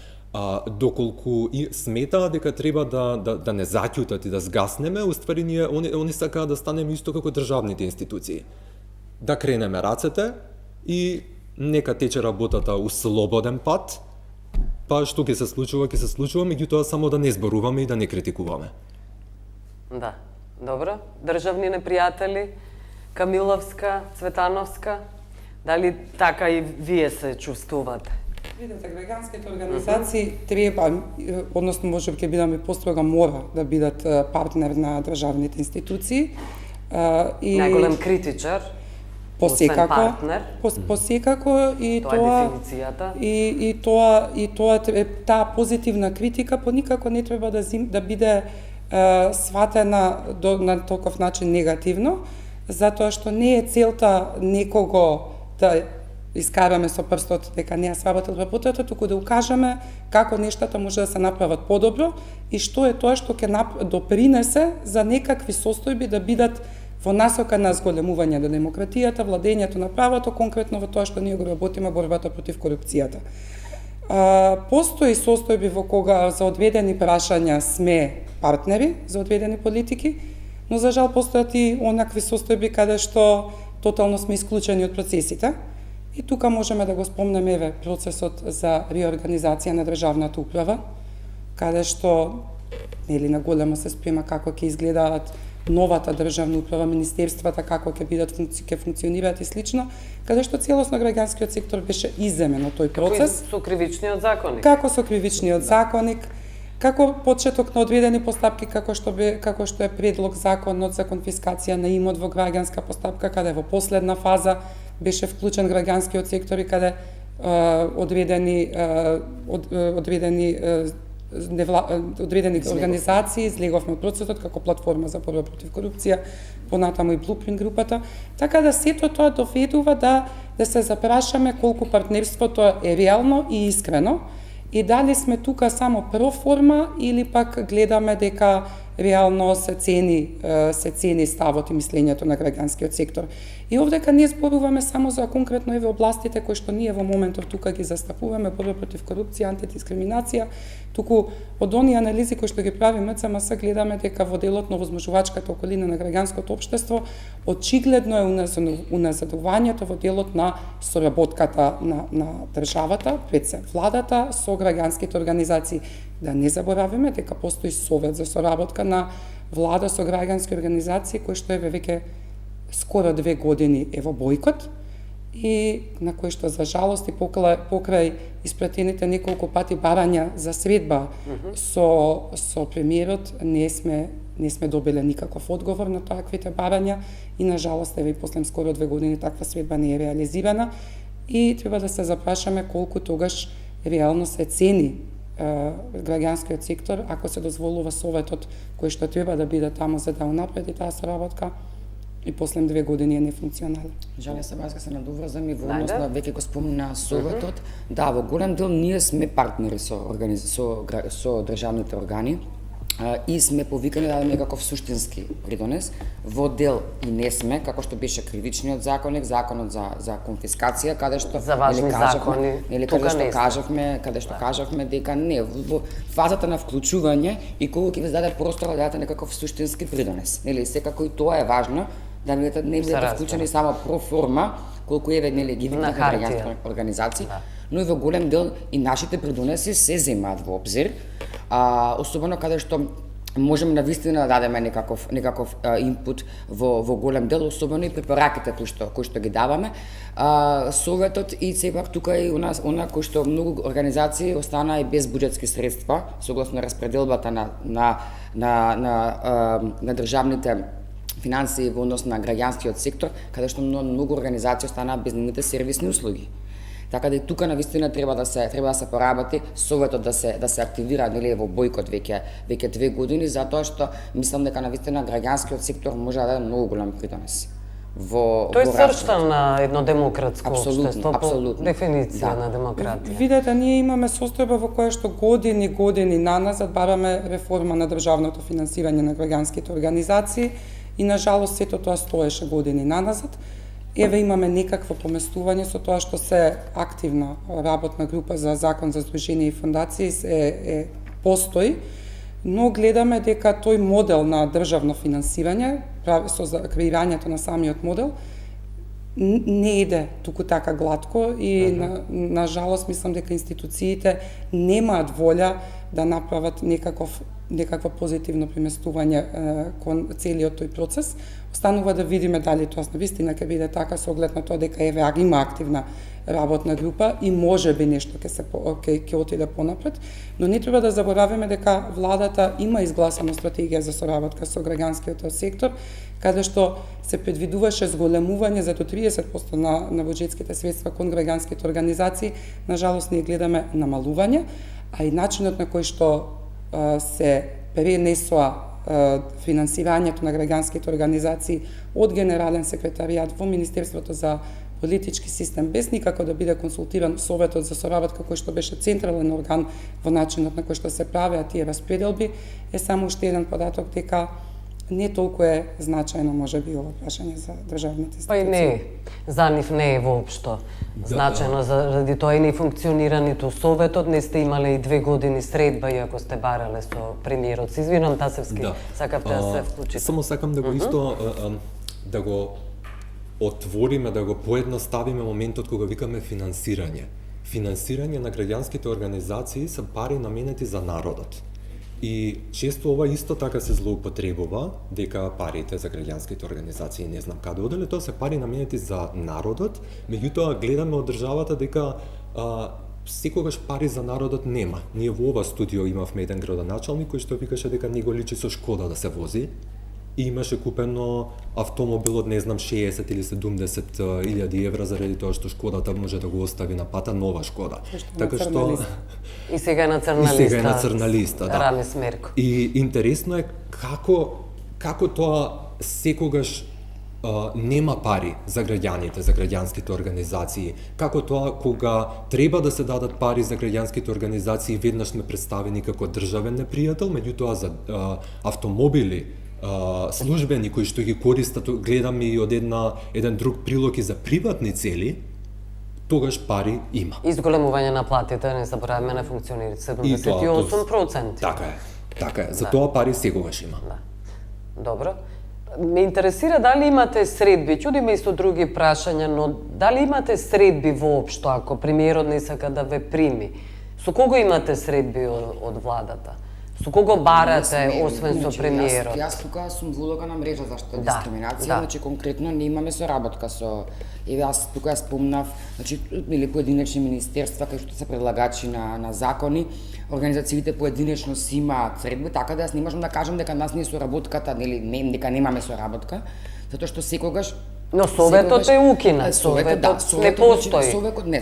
Доколку и сметаа дека треба да не заќутат и да згаснеме, уствари они сакаат да станеме исто како државните институции. Да кренеме рацете и нека тече работата у слободен пат, па што ќе се случува, меѓутоа само да не зборуваме и да не критикуваме. Да, добро. Државни непријатели, Камиловска, Цветановска, дали така и вие се чувствувате? Видете, граѓанските организации треба, односно може би ќе бидаме построга мора да бидат партнер на државните институции. Најголем критичар, посекако, партнер. Посекако и тоа е дефиницијата. И тоа таа позитивна критика поникако не треба да биде сватена на толков начин негативно, затоа што не е целта некого да искараме со прстот дека не ја сработил работата, туку да укажеме како нештата може да се направат подобро и што е тоа што ќе допринесе за некакви состојби да бидат во насока на зголемување на демократијата, владењето на правото, конкретно во тоа што ние го работиме борбата против корупцијата. Постои состојби во кога за одредени прашања сме партнери за одредени политики, но за жал постојат и онакви состојби каде што тотално сме исклучени од процесите. И тука можеме да го спомнеме еве процесот за реорганизација на државната управа, каде што нели на големо се спрема како ќе изгледаат новата државна управа, министерствата како ќе функционираат и слично, каде што целосно граѓанскиот сектор беше изземен од тој процес. Со кривичниот законник. Како со кривичниот законник, како почеток на одредени постапки како што е предлог законот за конфискација на имот во граѓанска постапка, каде во последна фаза беше вклучен граѓанскиот сектор и каде одредени организации излеговме од процесот како платформа за борба против корупција, понатаму и Blueprint групата, така да сето тоа доведува да се запрашаме колку партнерството е реално и искрено и дали сме тука само проформа или пак гледаме дека реално се цени ставот и мислењето на граѓанскиот сектор. И овдека не зборуваме само за конкретно еве областите кои што ние во моментов тука ги застапуваме, борба против корупција, антидискриминација, туку од оние анализи кои што ги прави МЦМС гледаме дека во делот на овозможувачката околина на граѓанското општество очигледно е уназадувањето во делот на соработката на државата, пред се владата со граѓанските организации. Да не забораваме дека постои совет за соработка на влада со граѓански организации кои што е веќе скоро 2 години е во бојкот и на кој што за жалост и покрај испратените неколку пати барања за средба со премиерот не сме добиле никаков одговор на таквите барања и на жалост еве после скоро 2 години таква средба не е реализирана и треба да се запрашаме колку тогаш реално се цени граѓанскиот сектор ако се дозволува советот кој што треба да биде таму за да унапреди таа соработка и после 2 години е нефункционален. Жале се баска се надоврзам и во однос на веќе го спомна советот. Да, во голем дел ние сме партнери со државните органи и сме повикани да дадеме некаков суштински придонес. Во дел и не сме, како што беше кривичниот законник, законот за конфискација, каде што за важни закони, каде што кажавме дека не во фазата на вклучување и кога ќе ви даде простор да дадете некаков суштински придонес. Нели секако и тоа е важно да не бидете вклучени само про форма, колку еве нели ги видите граѓански организации, но и во голем дел и нашите придонеси се земаат во обзир. Особено каде што можеме навистина да дадеме некаков инпут во голем дел, особено и препораките кои што ги даваме. Советот и сепак тука и она кој што многу организации останаа и без буџетски средства согласно распределбата на државните финансии во однос на граѓанскиот сектор, каде што многу организации останаа без нивните сервисни услуги. Така да и тука навистина треба да се поработи советот да се активира нели во бојкот веќе 2 години затоа што мислам дека навистина граѓанскиот сектор може да даде многу голем придонес. Тој е срцта на едно демократско општество по дефиниција на демократија. Видете, ние имаме состојба во која што години наназад бараме реформа на државното финансирање на граѓанските организации и на жалост сето тоа стоеше години наназад. Еве имаме некакво поместување со тоа што се активна работна група за закон за здруженија и фондации постои, но гледаме дека тој модел на државно финансирање, со креирањето на самиот модел, не иде туку така глатко и на жалост мислам дека институциите немаат волја да направат некакво позитивно преместување кон целиот тој процес. Останува да видиме дали тоа навистина ќе биде така со оглед на тоа дека еве има активна работна група и можеби нешто ќе отиде понапред, но не треба да забораваме дека владата има изгласана стратегија за соработка со граѓанскиот сектор, каде што се предвидуваше зголемување за до 30% на буџетските средства кон граѓанските организации. На жалост ние гледаме намалување, а и начинот на кој што се пренесоа финансирањето на граѓанските организации од Генерален секретаријат во Министерството за политички систем, без никако да биде консултиран Советот за соработка кој што беше централен орган во начинот на кој што се правеа тие распределби, е само уште еден податок дека не толку е значајно можеби ова прашање за државните институции. Па и не, за нив не е воопшто значајно, заради тоа и не функционира ниту Советот, не сте имале и 2 години средба, иако сте барале со премиерот. Се извинам, Тасевски, сакавте да се вклучите. Само сакам да го исто, да го отвориме, да го поедноставиме моментот кога викаме финансирање. Финансирање на граѓанските организации се пари наменети за народот. И често ова исто така се злоупотребува, дека парите за граѓанските организации не знам каде оделе, тоа се пари наменети за народот, меѓутоа гледаме од државата дека секогаш пари за народот нема. Ние во ова студио имавме еден градоначалник кој што викаше дека не го личи со Шкода да се вози и имаше купено автомобил од не знам 60 или 70 илјади евра заради тоа што Шкодата може да го остави на пата, нова Шкода. Така што и сега е на црна листа. Да. Раме Смерко. И интересно е како тоа секогаш нема пари за граѓаните, за граѓанските организации. Како тоа, кога треба да се дадат пари за граѓанските организации, веднаш сме представени како државен непријател, меѓутоа за автомобили, службени кои што ги користат, гледаме и од еден друг прилог и за приватни цели, тогаш пари има. Изголемување на платите, не забораваме, не функционира. И тоа, 78%. Така е. За тоа пари секогаш има. Да. Добро. Ме интересира дали имате средби, чудиме и со други прашања, но дали имате средби воопшто ако премиерот не сака да ве прими? Со кого имате средби од владата? Со кого барате, освен со премиерот? Јас тука сум во улога на мрежа за заштита дискриминација, значи конкретно не имаме соработка со јас тука спомнав, значи или поединечни министерства кои што се предлагачи на закони, организациите поединечно си имаат средби, така да јас не можам да кажам дека нас не соработката, нели дека немаме соработка, затоа што секогаш Но Советот е укинат, Советот не постои.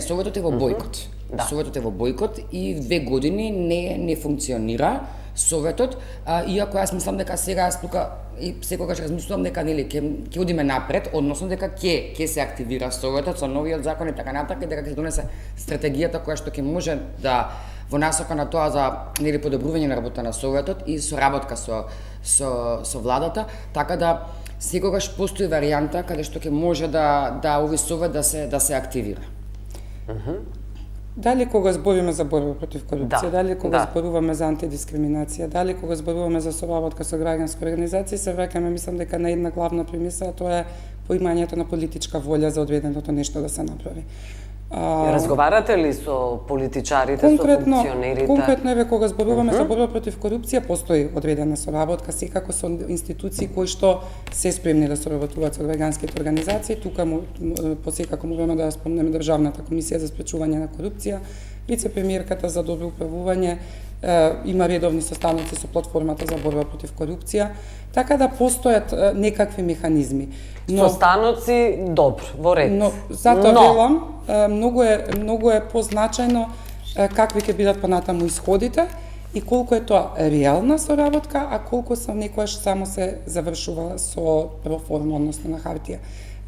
Советот е во бојкот. Советот е во бојкот и 2 години не функционира Советот, иако јас мислам дека сега јас тука и секогаш размислувам дека нели ќе одиме напред, односно дека ќе се активира Советот со новиот закон и така натаму, дека ќе се донесе стратегијата која што ќе може да во насока на тоа за нели подобрување на работа на Советот и соработка со владата, така да секогаш постои варијанта каде што ќе може да овој Совет да се активира. Дали кога збориме за борба против корупција, дали кога зборуваме за антидискриминација, дали кога зборуваме за соработка со граѓански организации, се враќаме, мислам дека на една главна премиса, тоа е поимањето на политичка волја за одреденото нешто да се направи. Разговарате ли со политичарите, со функционерите? Конкретно еве кога зборуваме за борба против корупција, постои одредена соработка секако со институции кои што се спремни да соработуваат со граѓанските организации. Тука посекако можеме да спомнеме Државната комисија за спречување на корупција, вице-премиерката за добро управување, има редовни состаноци со платформата за борба против корупција, така да постојат некакви механизми. Состаноци, добро, во ред. Но затоа велам, многу е позначајно какви ќе бидат понатаму исходите и колку е тоа реална соработка, а колку некојаш само се завршува со проформа, односно на хартија.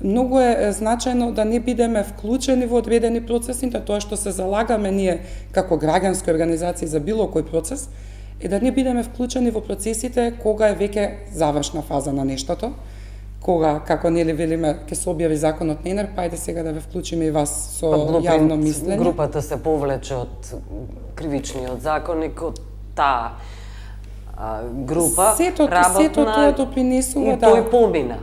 Многу е значајно да не бидеме вклучени во одредени процеси, тоа што се залагаме ние како граѓански организации за било кој процес, е да не бидеме вклучени во процесите кога е веќе завршна фаза на нештото, кога, како нели велиме, ќе се објави законот НЕНЕР, па ајде сега да ве вклучиме и вас со јавно мислење. Групата се повлече од кривичниот законник, од таа група сето тоа допринесува, и тој помина.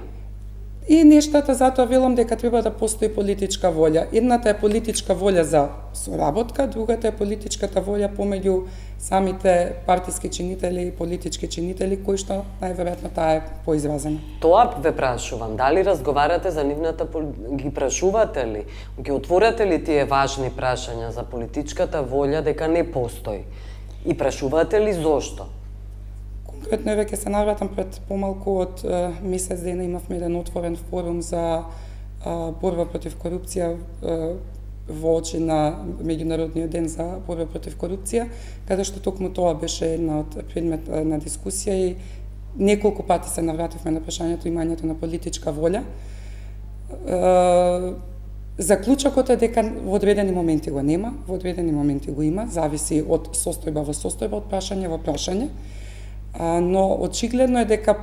И нештата, затоа велам дека треба да постои политичка волја. Едната е политичка волја за соработка, другата е политичката волја помеѓу самите партиски чинители и политички чинители, кои што најверојатно таа е поизразена. Тоа ве прашувам, дали разговарате за нивната, ги прашувате ли, ги отворате ли тие важни прашања за политичката волја дека не постои? И прашувате ли зошто? Конкретно веќе се навратам пред помалку од месец дена имавме еден отворен форум за борба против корупција во очи на Меѓународниот ден за борба против корупција, каде што токму тоа беше една од предмет на дискусија и неколку пати се навративме на прашањето имањето на политичка волја. Заклучокот е дека во одредени моменти го нема, во одредени моменти го има, зависи од состојба во состојба, од прашање во прашање. Но очигледно е дека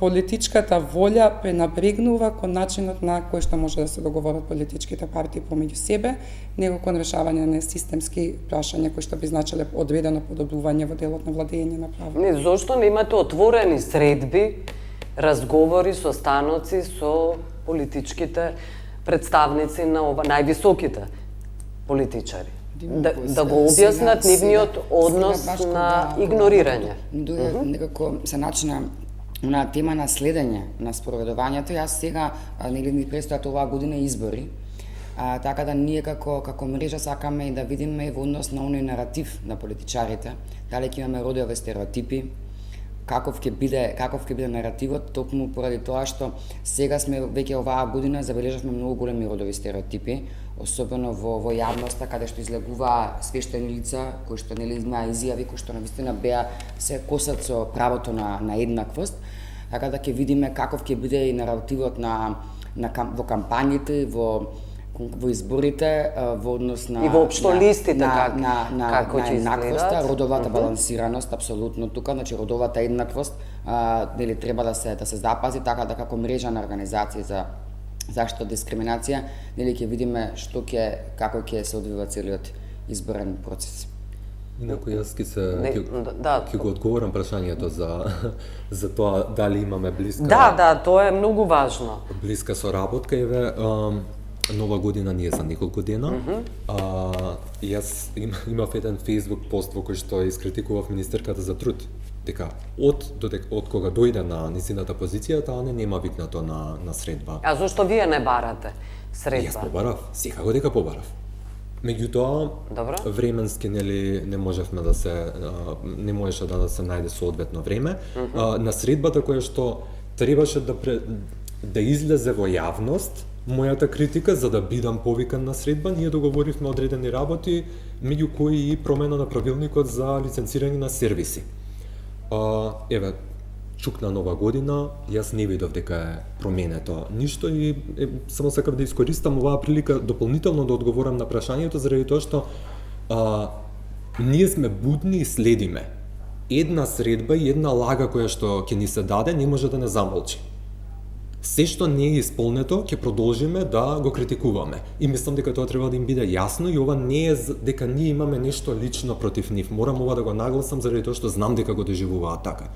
политичката волја пренабрегнува кон начинот на кој што може да се договорат политичките партии помеѓу себе, него кон решавање на системски прашања кои што би значеле одредено подобрување во делот на владење на право. Не, зошто не имате отворени средби, разговори, состаноци со политичките представници на највисоките политичари? Да го објаснат нивниот однос на игнорирање. Некако се начина на тема на следење на спроведувањето. Јас сега нели ни предстојат оваа година избори, така да ние како мрежа сакаме и да видиме во однос на оној наратив на политичарите, дали ќе имаме родови стереотипи, каков ќе биде наративот, токму поради тоа што сега сме веќе оваа година забележавме многу големи родови стереотипи, особено во јавноста каде што излегуваа свештени лица кои што нели имаа изјави кои што навистина беа се косат со правото на еднаквост. така да ќе видиме каков ќе биде и наративот во кампањите, во изборите, во однос на И воопшто листите како ќе еднаквост, изгледаат. родовата балансираност апсолутно тука, значи родовата еднаквост, нели треба да се запази, така да како мрежа на организации за заштита од дискриминација, нели ќе видиме како ќе се одвива целиот изборен процес. Инаку јас ќе го одговорам прашањето за тоа дали имаме блиска. Да, тоа е многу важно. Блиска соработка, еве, Нова година не е за неколку дена. Јас имав еден Facebook пост во кој што искритикував министерката за труд, дека од кога дојде на низината позиција, таа нема викнато на средба. А зошто вие не барате средба? Јас побарав, секако дека побарав. Меѓутоа, временски не можевме не можеше да се најде соодветно време. На средбата која што требаше да излезе во јавност, мојата критика за да бидам повикан на средба, ние договоривме одредени работи, меѓу кои и промена на правилникот за лиценцирање на сервиси. Еве, чук на Нова година, јас не видов дека е променето ништо и само сакав да искористам оваа прилика дополнително да одговорам на прашањето заради тоа што ние сме будни и следиме. Една средба и една лага која што ќе ни се даде не може да не замолчи. Се што не е исполнето, ќе продолжиме да го критикуваме. И мислам дека тоа треба да им биде јасно и ова не е дека ние имаме нешто лично против нив. Морам ова да го нагласам заради тоа што знам дека го доживуваат така.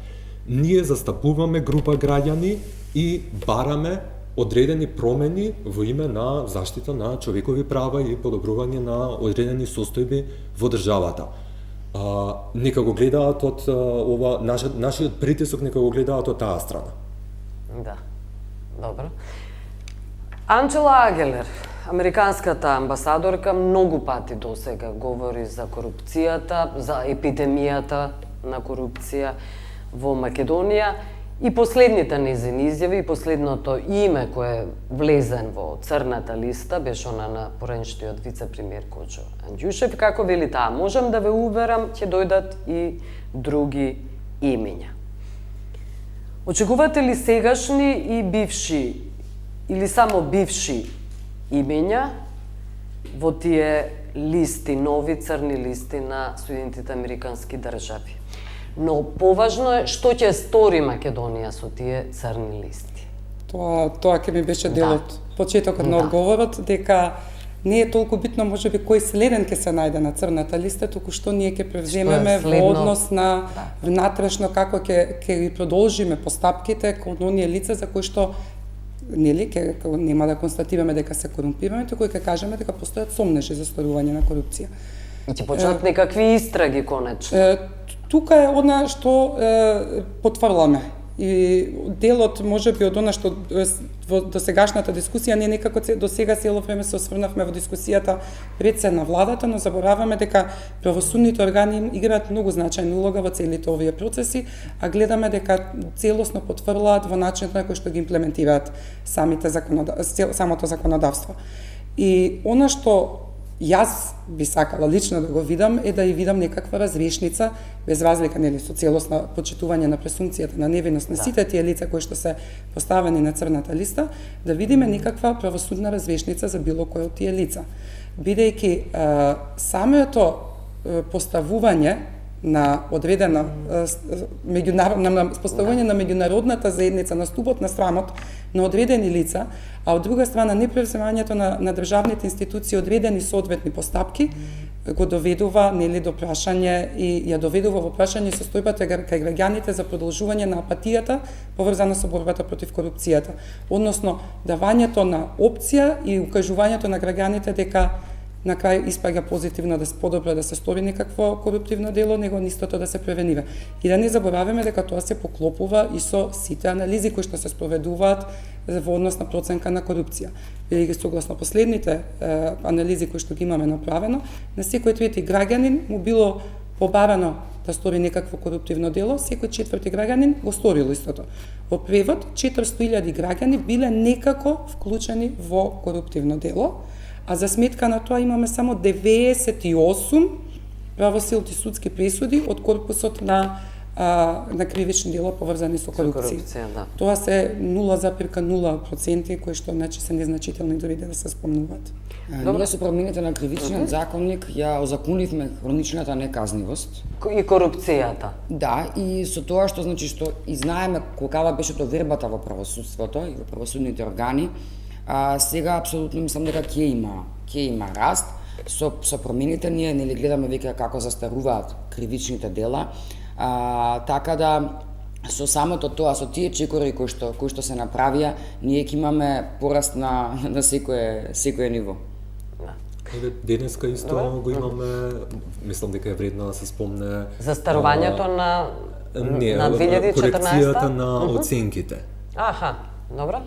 Ние застапуваме група граѓани и бараме одредени промени во име на заштита на човекови права и подобрување на одредени состојби во државата. Нека го гледаат од ова нашиот притисок, нека го гледаат од таа страна. Да. Добро. Анджела Агелер, американската амбасадорка, многу пати досега говори за корупцијата, за епидемијата на корупција во Македонија и последните незини изјави и последното име кое е влезен во црната листа беше она на поранешниот вице-премиер Којчо Анѓушев, како вели таа, можам да ве уверам, ќе дојдат и други имења. Очекувате ли сегашни и бивши или само бивши имења во тие листи, нови црни листи на Соединетите американски држави? Но поважно е што ќе стори Македонија со тие црни листи. Тоа ќе ми беше дел од почетокот на одговорот, дека не е толку битно можеби кој следен ќе се најде на црната листа, туку што ние ќе превземеме во однос на внатрешно како ќе ги продолжиме постапките кон оние лица за кои што нема да констатираме дека се корумпирани, туку ќе кажеме дека постојат сомнежи за сторување на корупција. И ќе почнат некакви истраги конечно. Тука е она што потврламе. И делот можеби од она што во досегашната дискусија ние некако до сега цело време се осврнавме во дискусијата пред се на владата, но забораваме дека правосудните органи играат многу значајна улога во целите овие процеси, а гледаме дека целосно потврлаат во начинот на кој што ги имплементираат самото законодавство. И она што јас би сакала лично да го видам е да ја видам некаква разрешница без разлика со целосно почитување на пресумпцијата на невиност на сите тие лица кои што се поставени на црната листа, да видиме некаква правосудна разрешница за било кој од тие лица. Бидејќи самото поставување на одредена поставување на меѓународната заедница на стубот на срамот на одредени лица, а од друга страна непревземањето на државните институции одредени соодветни постапки го доведува до прашање и ја доведува во прашање состојбата кај граѓаните за продолжување на апатијата поврзана со борбата против корупцијата, односно давањето на опција и укажувањето на граѓаните дека на крај испаѓа позитивно да се подобро да се стори некакво коруптивно дело, него нистото да се превенира. И да не забораваме дека тоа се поклопува и со сите анализи кои што се спроведуваат во однос на проценка на корупција. Бидејќи согласно последните анализи кои што ги имаме направено, на секој трети граѓанин му било побарано да стори некакво коруптивно дело, секој четврти граѓанин го сторил истото. Во превод, 400.000 граѓани биле некако вклучени во коруптивно дело, а за сметка на тоа имаме само 98 правосилни судски пресуди од корпусот на на кривични дела поврзани со корупција. Да. Тоа се 0,0% кои што значи се незначителни дори да се спомнуваат. Ние со промените на кривичниот законник ја озаконивме хроничната неказнивост. И корупцијата. Да, и со тоа што значи што и знаеме какава беше довербата во правосудството и во правосудните органи, сега апсолутно мислам дека ќе има раст. Со промените ние нели гледаме веќе како застаруваат кривичните дела, така да со самото тоа, со тие чекори кои што се направија, ние ќе имаме пораст на секое ниво. Денеска исто го имаме, мислам дека е вредно да се спомне Застарувањето на 2014? Корекцијата на оценките. Аха, добро.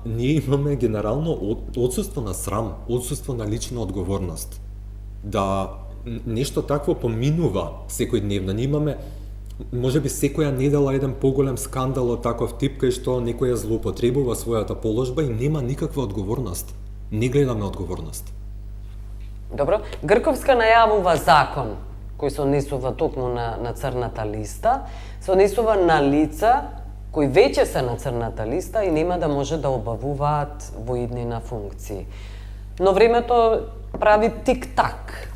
Ние имаме генерално отсуство на срам, отсуство на лична одговорност. Да нешто такво поминува секојдневно. Ние имаме можеби секоја недела еден поголем скандал од таков тип кај што некој ја злоупотребува својата положба и нема никаква одговорност. Не гледаме одговорност. Добро. Грковска најавува закон кој се однесува токму на црната листа, се однесува на лица кои веќе се на црната листа и нема да може да обавуваат во иднина функции. Но времето прави тик-так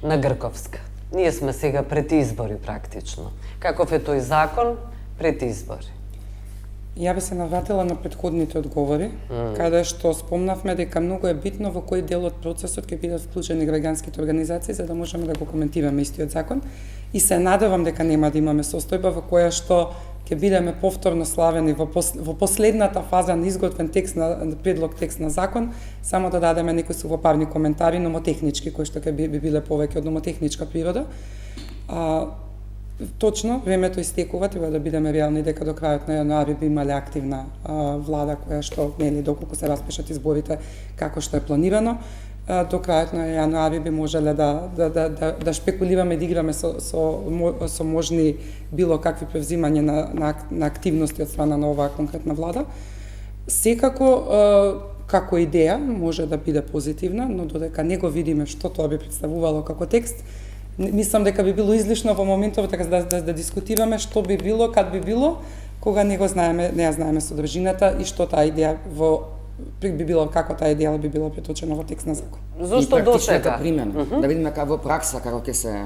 на Грковска. Ние сме сега пред избори практично. Каков е тој закон пред избори? Ја би се навратила на претходните одговори, каде што спомнавме дека многу е битно во кој дел од процесот ќе бидат вклучени граѓанските организации за да можеме да го коментираме истиот закон. И се надевам дека нема да имаме состојба во која што ќе бидеме повторно славени во последната фаза на изготвен текст на предлог текст на закон, само да дадеме некои сувопарни коментари номотехнички кои што ќе би биле повеќе од номотехничка природа. Точно, времето истекува, треба да бидеме реални дека до крајот на јануари би имале активна влада која што, нели, доколку се распишат изборите како што е планирано, до крајот на јануари би можеле да шпекулираме, да играме со можни било какви превзимање на активности од страна на оваа конкретна влада. Секако, како идеја, може да биде позитивна, но додека не го видиме што тоа би представувало како текст, мислам дека би било излишно во моментов така да дискутираме што би било, кад би било, кога не ја знаеме содржината и што таа идеја би било, како таа идеја би било преточена во текст на закон. Зошто до сега? Примена, да видиме како во пракса како ќе се.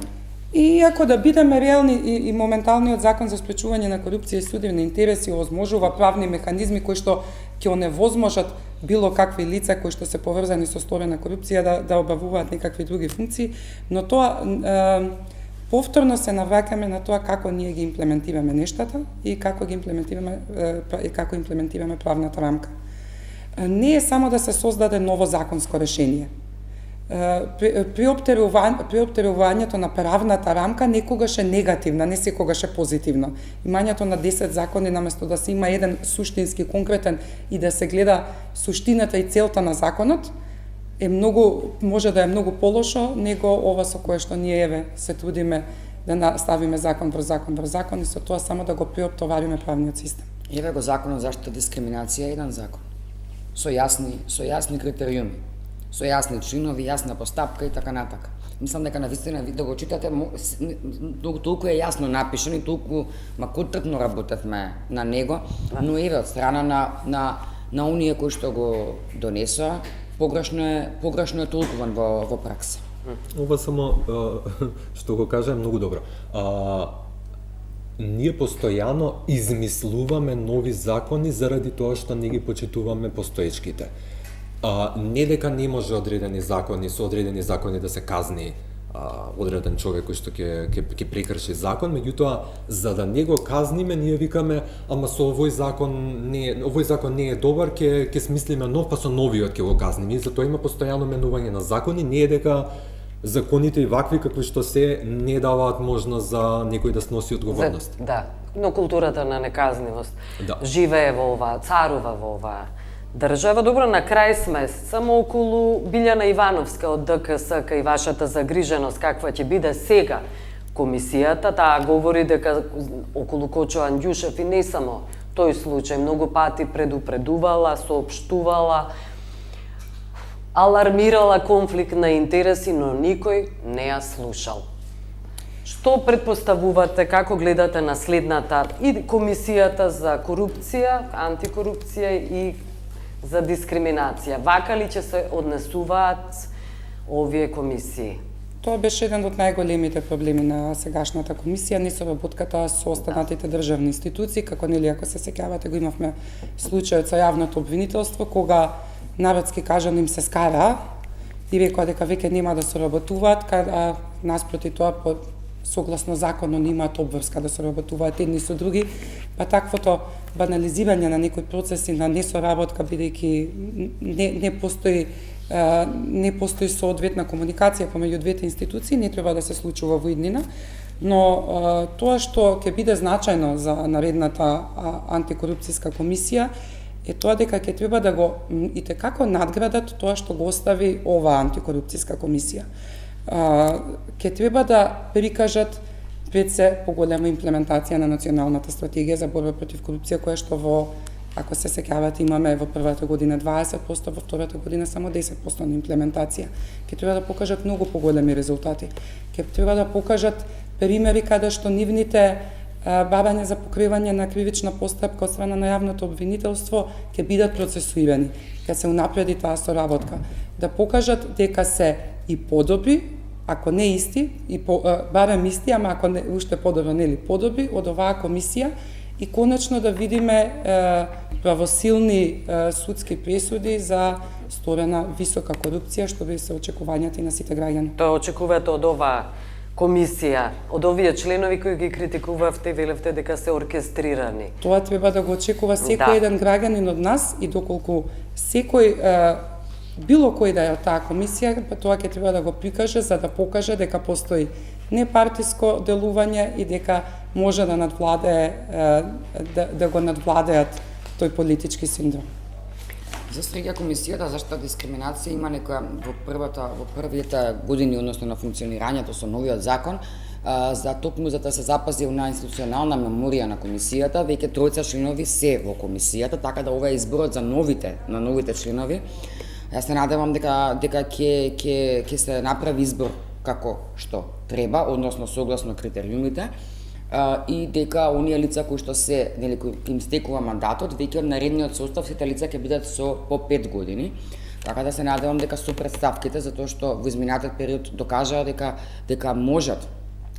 И ако да бидеме реални и моменталниот закон за спречување на корупција и судебни интереси овозможува правни механизми кои што ќе оневозможат било какви лица кои што се поврзани со сторена корупција да обавуваат некакви други функции, но тоа повторно се навраќаме на тоа како ние ги имплементираме нештата и како имплементираме правната рамка. Не е само да се создаде ново законско решение. Приоптерувањето на правната рамка некогаш е негативна, не секогаш е позитивна. Имањето на 10 закони наместо да се има еден суштински конкретен и да се гледа суштината и целта на законот може да е многу полошо него ова со кое што ние се трудиме да ставиме закон врз закон и со тоа само да го приоптовариме правниот систем. Еве го законот за заштита дискриминација, еден закон со јасни критериуми, со јасни чинови, јасна постапка и така натака. Мислам дека навистина ви да го читате толку е јасно напишан и толку макотрпно работевме на него, но еве од страна на оние кои што го донесоа, погрешно е толкуван во пракса. Ова само што го кажа е многу добро. Ние постојано измислуваме нови закони заради тоа што не ги почитуваме постоечките. Не дека не може одредени закони, со одредени закони да се казни одреден човек кој што ќе прекрши закон, меѓутоа за да не го казниме ние викаме ама со овој закон не е добар, ќе смислиме нов, па со новиот ќе го казниме. И затоа има постојано менување на закони, не е дека законите и вакви какви што се не даваат можност за некој да сноси одговорност. Да, но културата на неказнивост живее во оваа, царува во оваа држава. Добро, на крај сме само околу Билјана Ивановска од ДКС кај вашата загриженост каква ќе биде сега комисијата. Таа говори дека околу Кочо Андјушев и не само тој случај многу пати предупредувала, соопштувала, алармирала конфликт на интереси, но никој не ја слушал. Што предпоставувате, како гледате на следната и комисијата за корупција, антикорупција и за дискриминација? Вака ли ќе се однесуваат овие комисии? Тоа беше еден од најголемите проблеми на сегашната комисија, не соработката со останатите државни институции, како нели ако се сеќавате го имавме случајот со јавното обвинителство, кога народски кажано им се скара и рекоа дека веќе нема да соработуваат, а наспроти тоа согласно законот имаат обврска да соработуваат едни со други, па таквото банализирање на некои процеси на несоработка, бидејќи не постои соодветна комуникација помеѓу двете институции, не треба да се случува во иднина, но тоа што ќе биде значајно за наредната антикорупцијска комисија е тоа дека ќе треба да го итекако надградат тоа што го остави оваа антикорупцијска комисија. Ќе треба да прикажат пред се поголема имплементација на националната стратегија за борба против корупција, која што ако се сеќавате, имаме во првата година 20%, во втората година само 10% на имплементација. Ќе треба да покажат многу поголеми резултати. Ќе треба да покажат примери каде што нивните барања за покривање на кривична постапка од страна на јавното обвинителство ќе бидат процесуирани, ќе се унапреди таа соработка. Да покажат дека се и подобри, ако не исти, и барем исти, ама ако не уште подобро, нели подобри од оваа комисија, и конечно да видиме правосилни судски пресуди за сторена висока корупција, што би се очекувањата и на сите граѓани. Тоа очекувате од оваа комисија, од овие членови кои ги критикувавте и велевте дека се оркестрирани? Тоа треба да го очекува секој еден граѓанин од нас и доколку секој било кој да е од таа комисија, тоа ќе треба да го прикаже за да покаже дека постои непартиско делување и дека може да надвладее да го надвладеат тој политички синдром. За среќа комисијата за заштита дискриминација има некоја во првите години, односно на функционирањето со новиот закон, за токму за да се запази на институционална меморија на комисијата, веќе тројца членови се во комисијата, така да ова е изборот за новите членови. Јас се надевам дека ќе се направи избор како што треба, односно согласно критериумите, и дека оние лица кои што се, нели, кои им стекува мандатот, веќе од наредниот состав сите лица ќе бидат со по 5 години. Така да се надевам дека со претставките, затоа што во изминатиот период докажаа дека можат,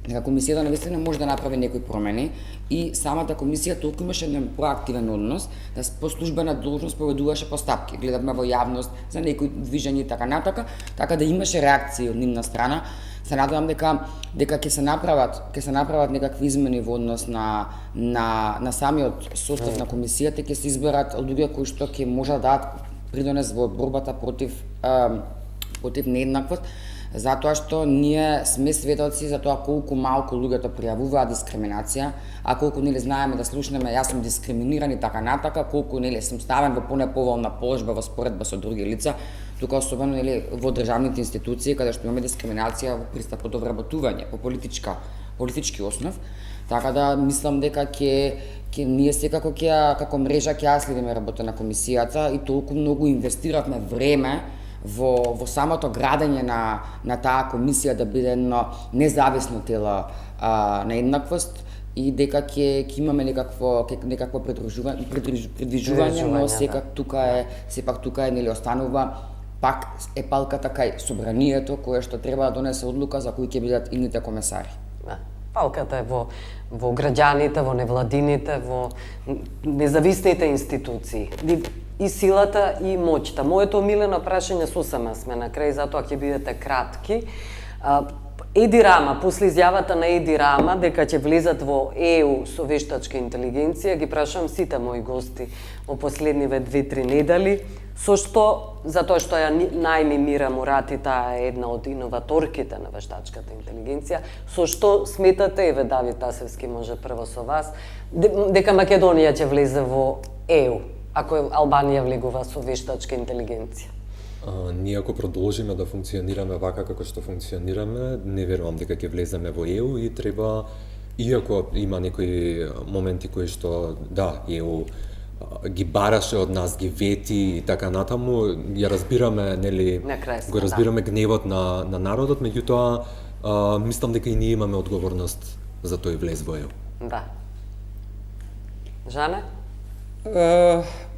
дека комисијата навистина може да направи некои промени и самата комисија толку имаше еден проактивен однос, да по службена должност поведуваше постапки. Гледавме во јавност за некои движења и така натака, така да имаше реакции од нивна страна. Се надевам дека ќе се направат некакви измени во однос на самиот состав на комисијата, ќе се изберат луѓе кои што ќе можат да дадат придонес во борбата против нееднаквост, затоа што ние сме сведоци за тоа колку малку луѓето пријавуваат дискриминација, а колку нели знаеме да слушнеме јас сум дискриминиран и така натака, колку нели сум ставен во понеповолна положба во споредба со други лица, тука особено нели во државните институции каде што имаме дискриминација во пристапот до вработување по политички основ. Така да мислам дека ќе ние секако како мрежа ќе ја следиме работа на комисијата и толку многу инвестиравме време во самото градење на таа комисија да биде едно независно тело на еднаквост и дека ќе имаме некакво придружување, но сепак тука е нели останува пак е палката кај собранието кое што треба да донесе одлука за кои ќе бидат идните комесари. Палката е во граѓаните, во невладините, во независните институции. И силата и моќта. Моето омилено прашање сосема сме на крај, затоа ќе бидете кратки. Еди Рама, после изјавата на Еди Рама дека ќе влезат во ЕУ со вештачка интелигенција, ги прашувам сите мои гости во последниве 2-3 недели, со што, затоа што ја најмимира Мурати, таа е една од иноваторките на вештачката интелигенција, со што сметате, еве Давид Тасевски може прво со вас, дека Македонија ќе влезе во ЕУ, ако Албанија влегува со вештачка интелигенција? Ние ако продолжиме да функционираме вака како што функционираме, не верувам дека ќе влеземе во ЕУ и треба, иако има некои моменти кои што, да, ЕУ ги бараше од нас, ги вети и така натаму, ја разбираме, нели, На крај сме, го разбираме гневот на народот, меѓутоа мислам дека и ние имаме одговорност за тој влез во ЕУ. Да. Жане?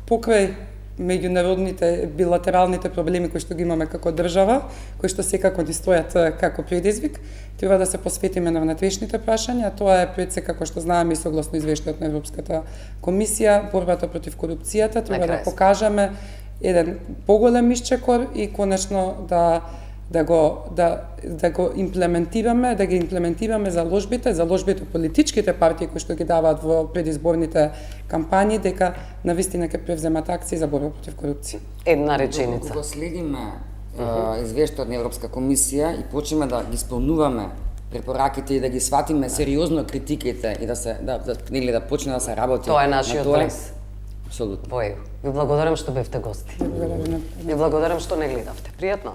Покрај меѓународните билатералните проблеми кои што ги имаме како држава, кои што секако ни стојат како предизвик, треба да се посветиме на внатрешните прашања. Тоа е пред се, како што знаеме и согласно извештајот на Европската комисија, борбата против корупцијата, треба да покажеме еден поголем исчекор и конечно да го имплементираме, да ги имплементираме заложбите политичките партии кои што ги даваат во предизборните кампањи, дека навистина ќе превземат акции за борба против корупција. Една реченица. Кога следиме извештајот на Европска комисија и почнеме да ги исполнуваме препораките и да ги сватиме сериозно критиките и да почне да се работи. Тоа е нашиот влез. Апсолутно. Ви благодарам што бевте гости. Ви благодарам што не гледавте. Пријатно.